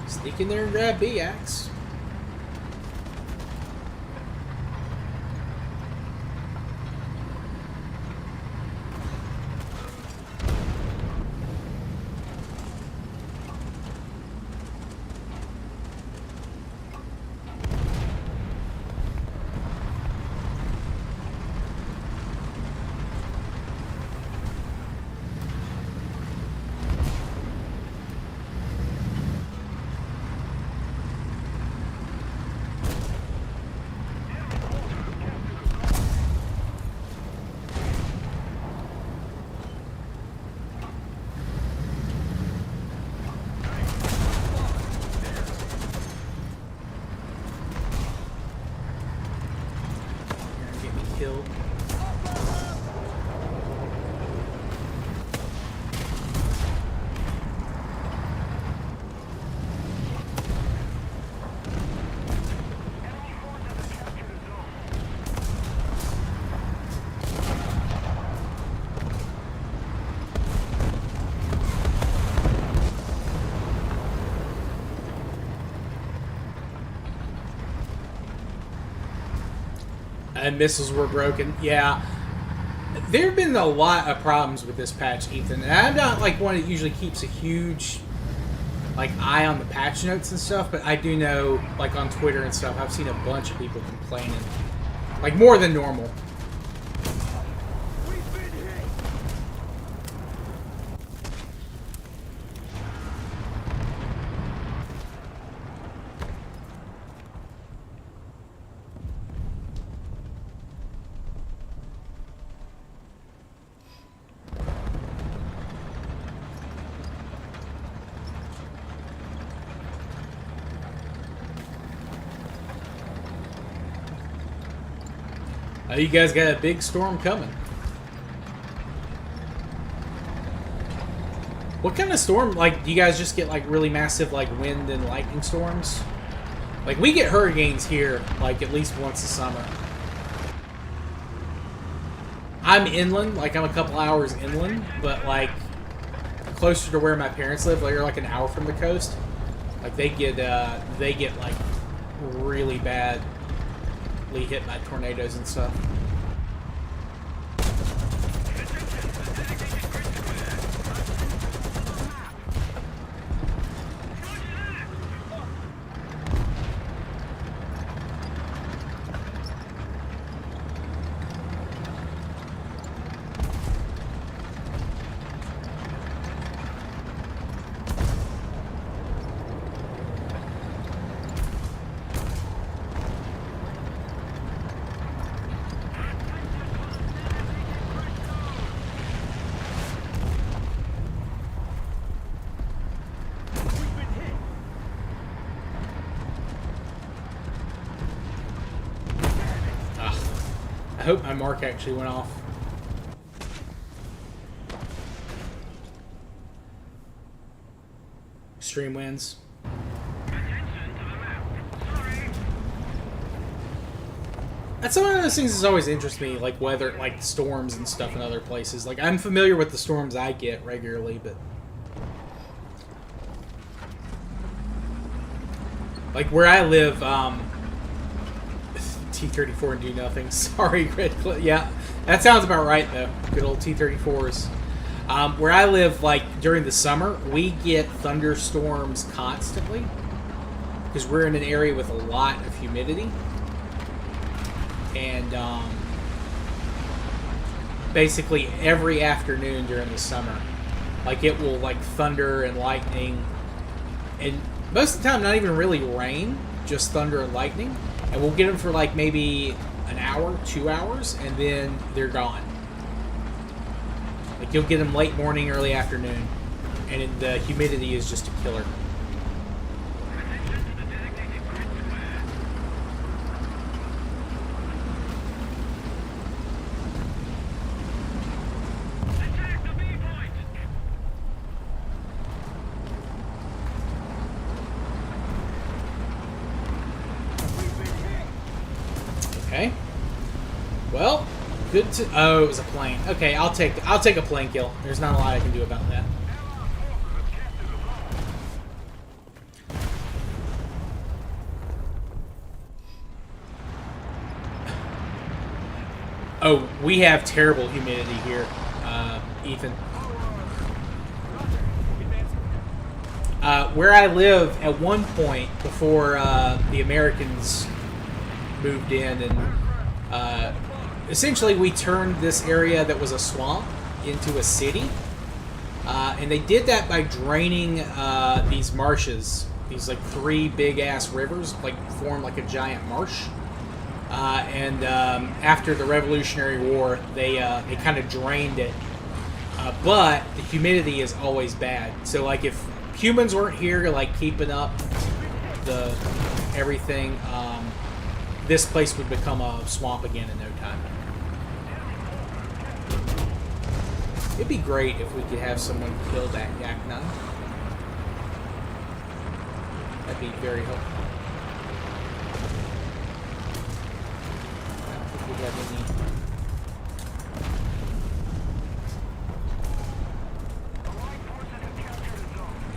[SPEAKER 1] Sneak in there and grab B-Axe. Killed. And missiles were broken. Yeah. There have been a lot of problems with this patch, Ethan. And I'm not like one that usually keeps a huge like eye on the patch notes and stuff, but I do know, like on Twitter and stuff, I've seen a bunch of people complaining. Like more than normal. You guys got a big storm coming. What kind of storm? Like, do you guys just get like really massive like wind and lightning storms? Like, we get hurricanes here like at least once a summer. I'm inland, like I'm a couple hours inland, but like closer to where my parents live, like they're like an hour from the coast. Like they get like really badly hit by tornadoes and stuff. I hope my mark actually went off. Extreme winds. That's one of those things that's always interested me, like weather, like storms and stuff in other places. Like, I'm familiar with the storms I get regularly, but like where I live, T-34 and do nothing. Sorry, Red Cliff. Yeah, that sounds about right, though. Good old T-34s. Where I live, like, during the summer, we get thunderstorms constantly. Because we're in an area with a lot of humidity. And, basically every afternoon during the summer, like, it will, like, thunder and lightning. And most of the time, not even really rain, just thunder and lightning. And we'll get them for like maybe an hour, 2 hours, and then they're gone. Like you'll get them late morning, early afternoon, and the humidity is just a killer. Okay. Well, good to. Oh, it was a plane. Okay, I'll take a plane kill. There's not a lot I can do about that. Oh, we have terrible humidity here, Ethan. Where I live, at one point before the Americans moved in, and essentially we turned this area that was a swamp into a city, and they did that by draining these marshes. These like 3 big ass rivers like form like a giant marsh, and after the Revolutionary War they kind of drained it, but the humidity is always bad. So like if humans weren't here like keeping up the everything, this place would become a swamp again in no time. It'd be great if we could have someone kill that Yak 9. That'd be very helpful. I don't think we have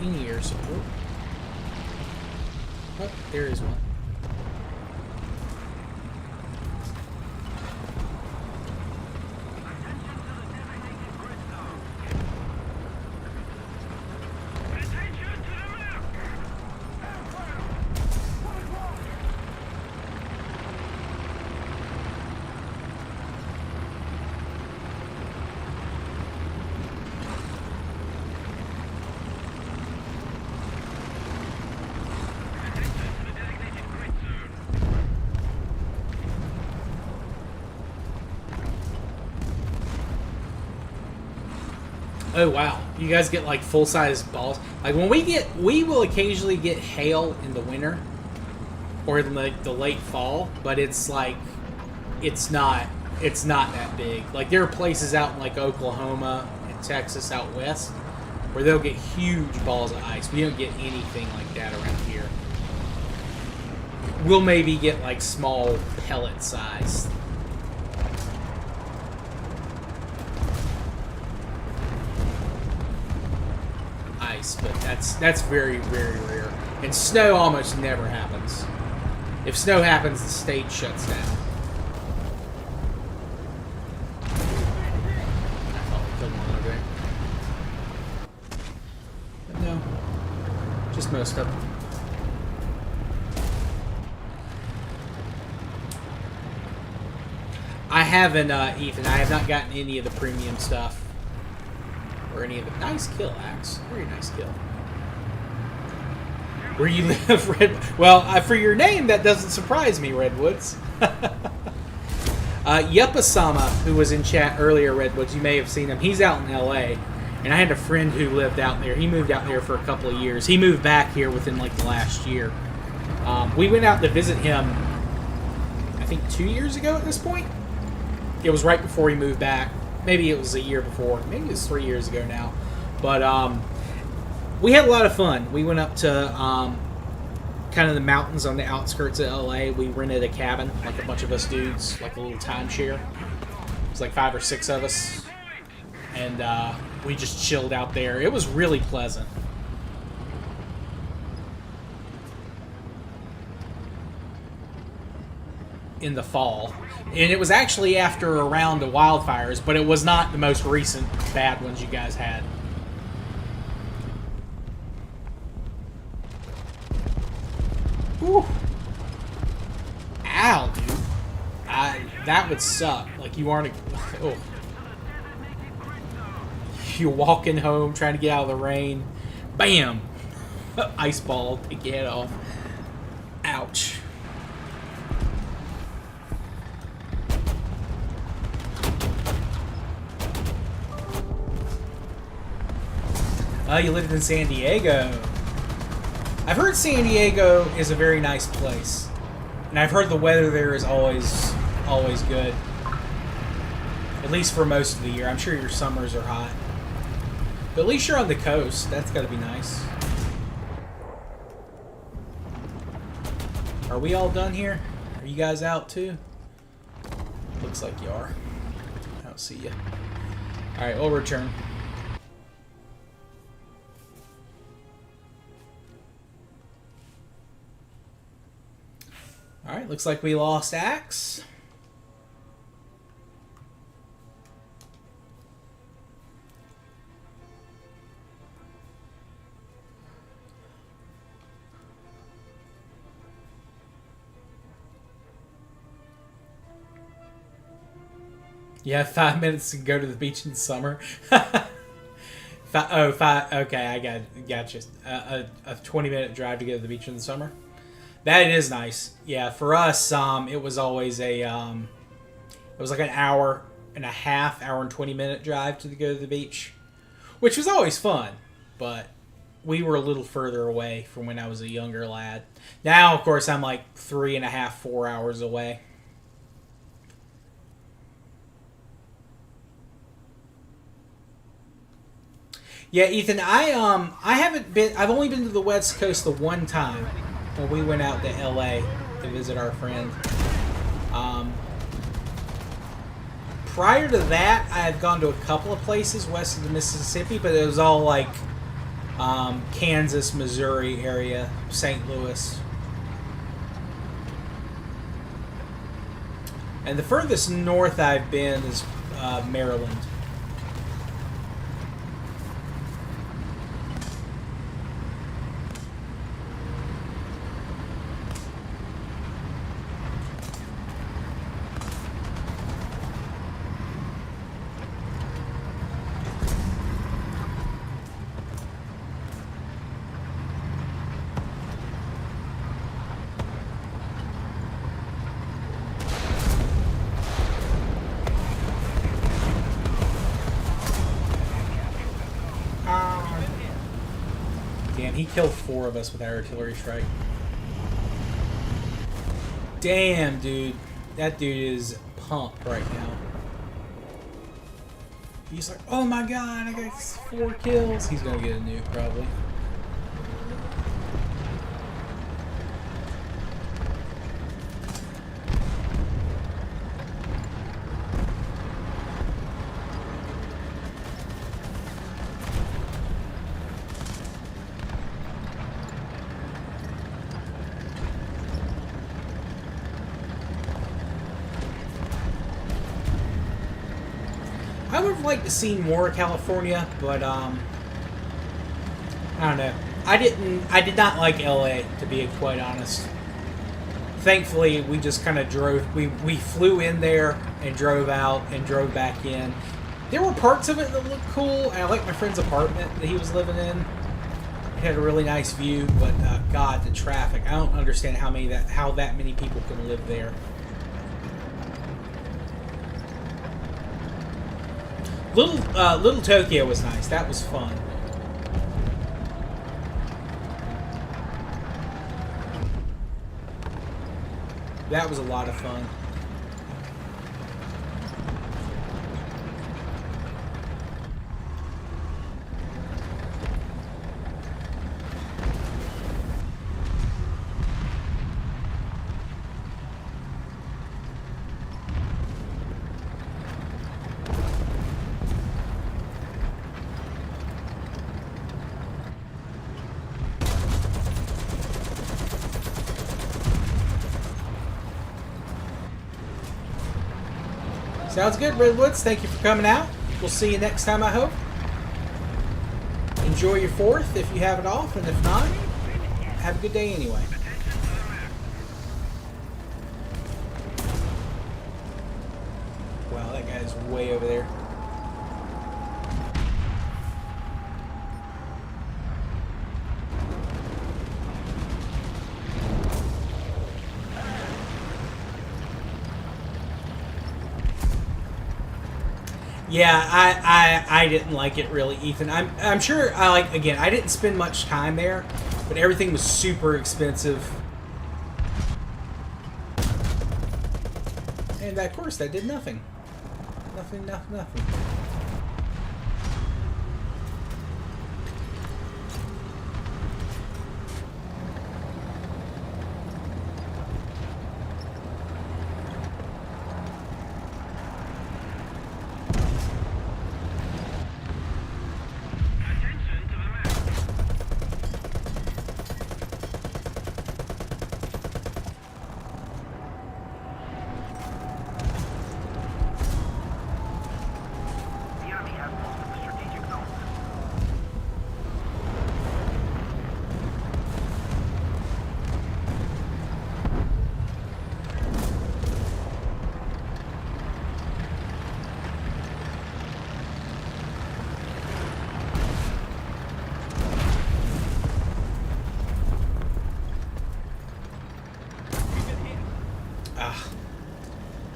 [SPEAKER 1] any in-ear support. Oh, there is one. Oh wow, you guys get like full-size balls. Like when we will occasionally get hail in the winter or in like the late fall, but it's like it's not it's not that big. Like, there are places out in, like, Oklahoma and Texas out west where they'll get huge balls of ice. We don't get anything like that around here. We'll maybe get, like, small pellet size. Ice, but that's very, very rare. And snow almost never happens. If snow happens, the state shuts down. I thought we killed one over there. But no. Just most of them. I haven't, Ethan, I have not gotten any of the premium stuff. Or any of the... Nice kill, Axe. Very nice kill. Where you live, Red... Well, for your name, that doesn't surprise me, Redwoods. Yuppasama, who was in chat earlier, Redwoods, you may have seen him. He's out in L.A., and I had a friend who lived out there. He moved out there for a couple of years. He moved back here within, like, the last year. We went out to visit him, I think, 2 years ago at this point. It was right before he moved back. Maybe it was a year before. Maybe it was 3 years ago now. But we had a lot of fun. We went up to kind of the mountains on the outskirts of LA. We rented a cabin, like a bunch of us dudes, like a little timeshare. It was like 5 or 6 of us. And we just chilled out there. It was really pleasant. In the fall. And it was actually after a round of wildfires, but it was not the most recent bad ones you guys had. Whew. Ow, dude. That would suck. Like, you aren't... Oh. You're walking home, trying to get out of the rain. Bam! Ice ball, take your head off. Ouch. You lived in San Diego. I've heard San Diego is a very nice place. And I've heard the weather there is always good. At least for most of the year. I'm sure your summers are hot. But at least you're on the coast. That's got to be nice. Are we all done here? Are you guys out too? Looks like you are. I don't see you. Alright, we'll return. Alright, looks like we lost Axe. Yeah, 5 minutes to go to the beach in the summer. Okay, I gotcha. A 20-minute drive to go to the beach in the summer. That is nice. Yeah, for us, it was always a, it was like an hour and a half, hour and 20-minute drive to go to the beach, which was always fun, but we were a little further away from when I was a younger lad. Now, of course, I'm like 3.5, 4 hours away. Yeah, Ethan, I haven't been, I've only been to the West Coast the one time. When we went out to LA to visit our friend. Prior to that, I had gone to a couple of places west of the Mississippi, but it was all like Kansas, Missouri area, St. Louis. And the furthest north I've been is Maryland. Damn, he killed 4 of us with that artillery strike. Damn, dude. That dude is pumped right now. He's like, oh my god, I got 4 kills. He's gonna get a nuke probably. I would have liked to see more California, but I don't know. I did not like LA, to be quite honest. Thankfully, we just kind of drove. We flew in there and drove out and drove back in. There were parts of it that looked cool, and I liked my friend's apartment that he was living in. It had a really nice view, but God, the traffic! I don't understand how that many people can live there. Little Tokyo was nice. That was fun. That was a lot of fun. Sounds good, Redwoods. Thank you for coming out. We'll see you next time, I hope. Enjoy your 4th if you have it off, and if not, have a good day anyway. Wow, that guy's way over there. Yeah, I didn't like it really, Ethan. I'm sure again, I didn't spend much time there, but everything was super expensive. And of course that did nothing. Nothing.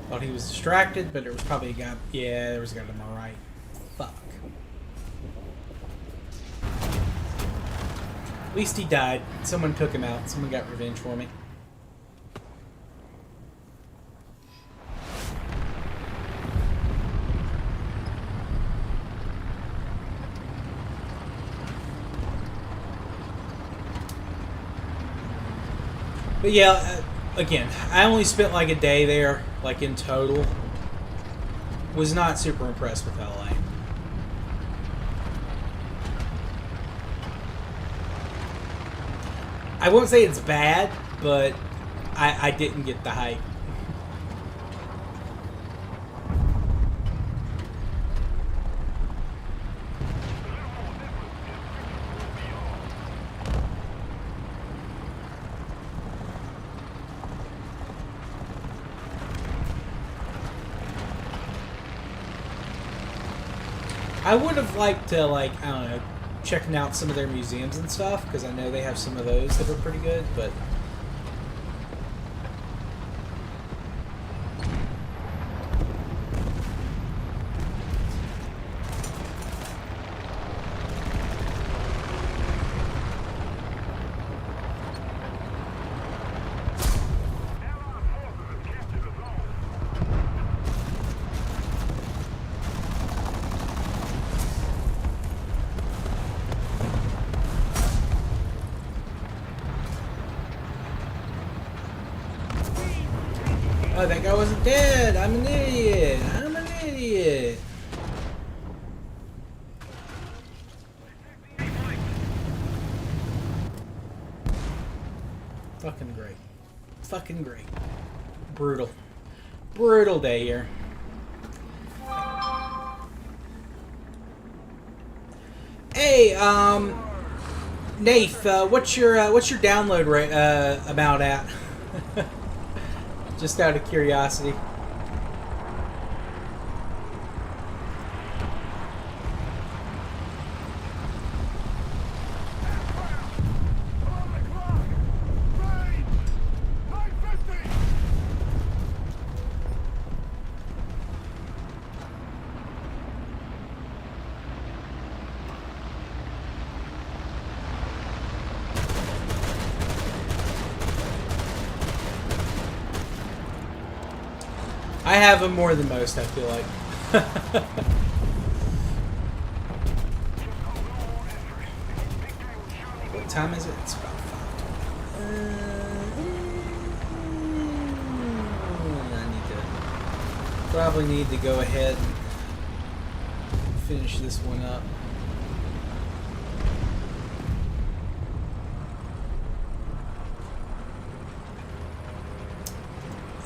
[SPEAKER 1] Thought he was distracted, but there was probably a guy. Yeah, there was a guy to my right. Fuck. At least he died. Someone took him out. Someone got revenge for me. But yeah, again, I only spent like a day there, like in total. Was not super impressed with LA. I won't say it's bad, but I didn't get the hype. I would have liked to, like, I don't know, checking out some of their museums and stuff, because I know they have some of those that are pretty good, but... Oh, that guy wasn't dead. I'm an idiot. I'm an idiot. Fucking great. Fucking great. Brutal. Brutal day here. Hey, Nath, what's your download rate about at? Just out of curiosity. I have them more than most, I feel like. What time is it? It's about 5:20. Probably need to go ahead and finish this one up.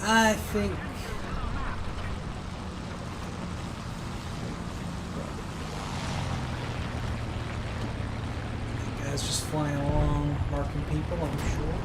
[SPEAKER 1] I think... Guys just flying along, marking people, I'm sure.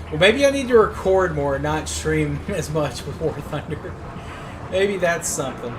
[SPEAKER 1] Well, maybe I need to record more, not stream as much with War Thunder. Maybe that's something.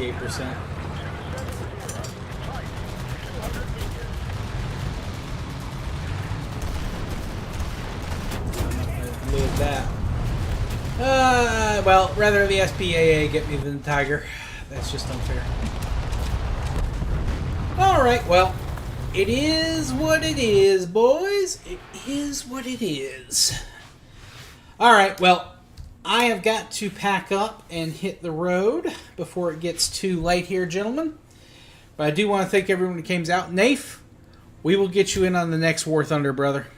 [SPEAKER 1] %. Live that. Well, rather the SPAA get me than the Tiger. That's just unfair. Alright, well, it is what it is, boys. It is what it is. Alright, well, I have got to pack up and hit the road before it gets too late here, gentlemen. But I do want to thank everyone who came out. Nath, we will get you in on the next War Thunder, brother.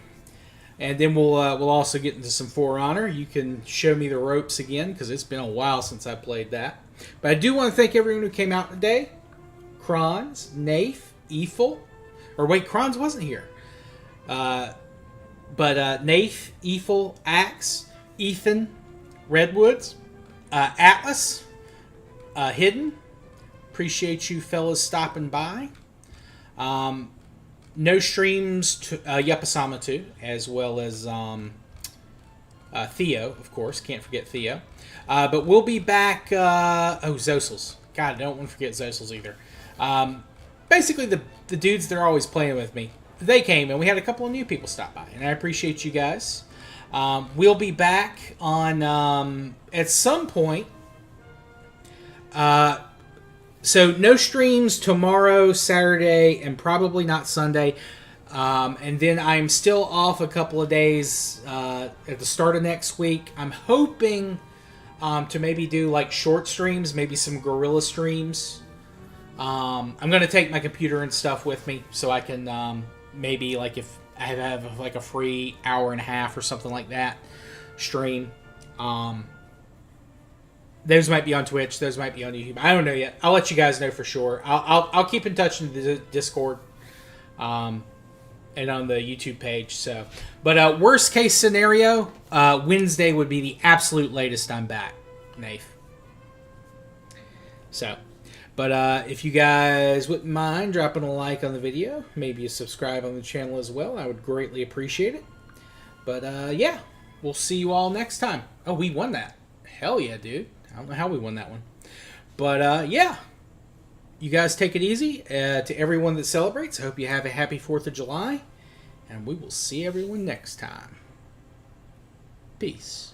[SPEAKER 1] And then we'll also get into some For Honor. You can show me the ropes again, because it's been a while since I played that. But I do want to thank everyone who came out today. Kronz, Nath, Eiffel. Or wait, Kronz wasn't here. But Nath, Eiffel, Axe, Ethan, Redwoods, Atlas, Hidden. Appreciate you fellas stopping by. No streams to Yepasama too, as well as Theo, of course. Can't forget Theo. But we'll be back. Zosels. God, I don't want to forget Zosels either. Basically, the dudes that are always playing with me, they came, and we had a couple of new people stop by, and I appreciate you guys. We'll be back on at some point. So no streams tomorrow, Saturday, and probably not Sunday. And then I'm still off a couple of days at the start of next week. I'm hoping to maybe do like short streams, maybe some guerrilla streams. I'm going to take my computer and stuff with me so I can maybe, like, if I have like a free hour and a half or something like that stream. Those might be on Twitch. Those might be on YouTube. I don't know yet. I'll let you guys know for sure. I'll keep in touch in the Discord, and on the YouTube page. So, but worst case scenario, Wednesday would be the absolute latest I'm back, Nath. So, but if you guys wouldn't mind dropping a like on the video, maybe a subscribe on the channel as well, I would greatly appreciate it. But yeah, we'll see you all next time. Oh, we won that. Hell yeah, dude. I don't know how we won that one. But yeah, you guys take it easy. To everyone that celebrates, I hope you have a happy 4th of July. And we will see everyone next time. Peace.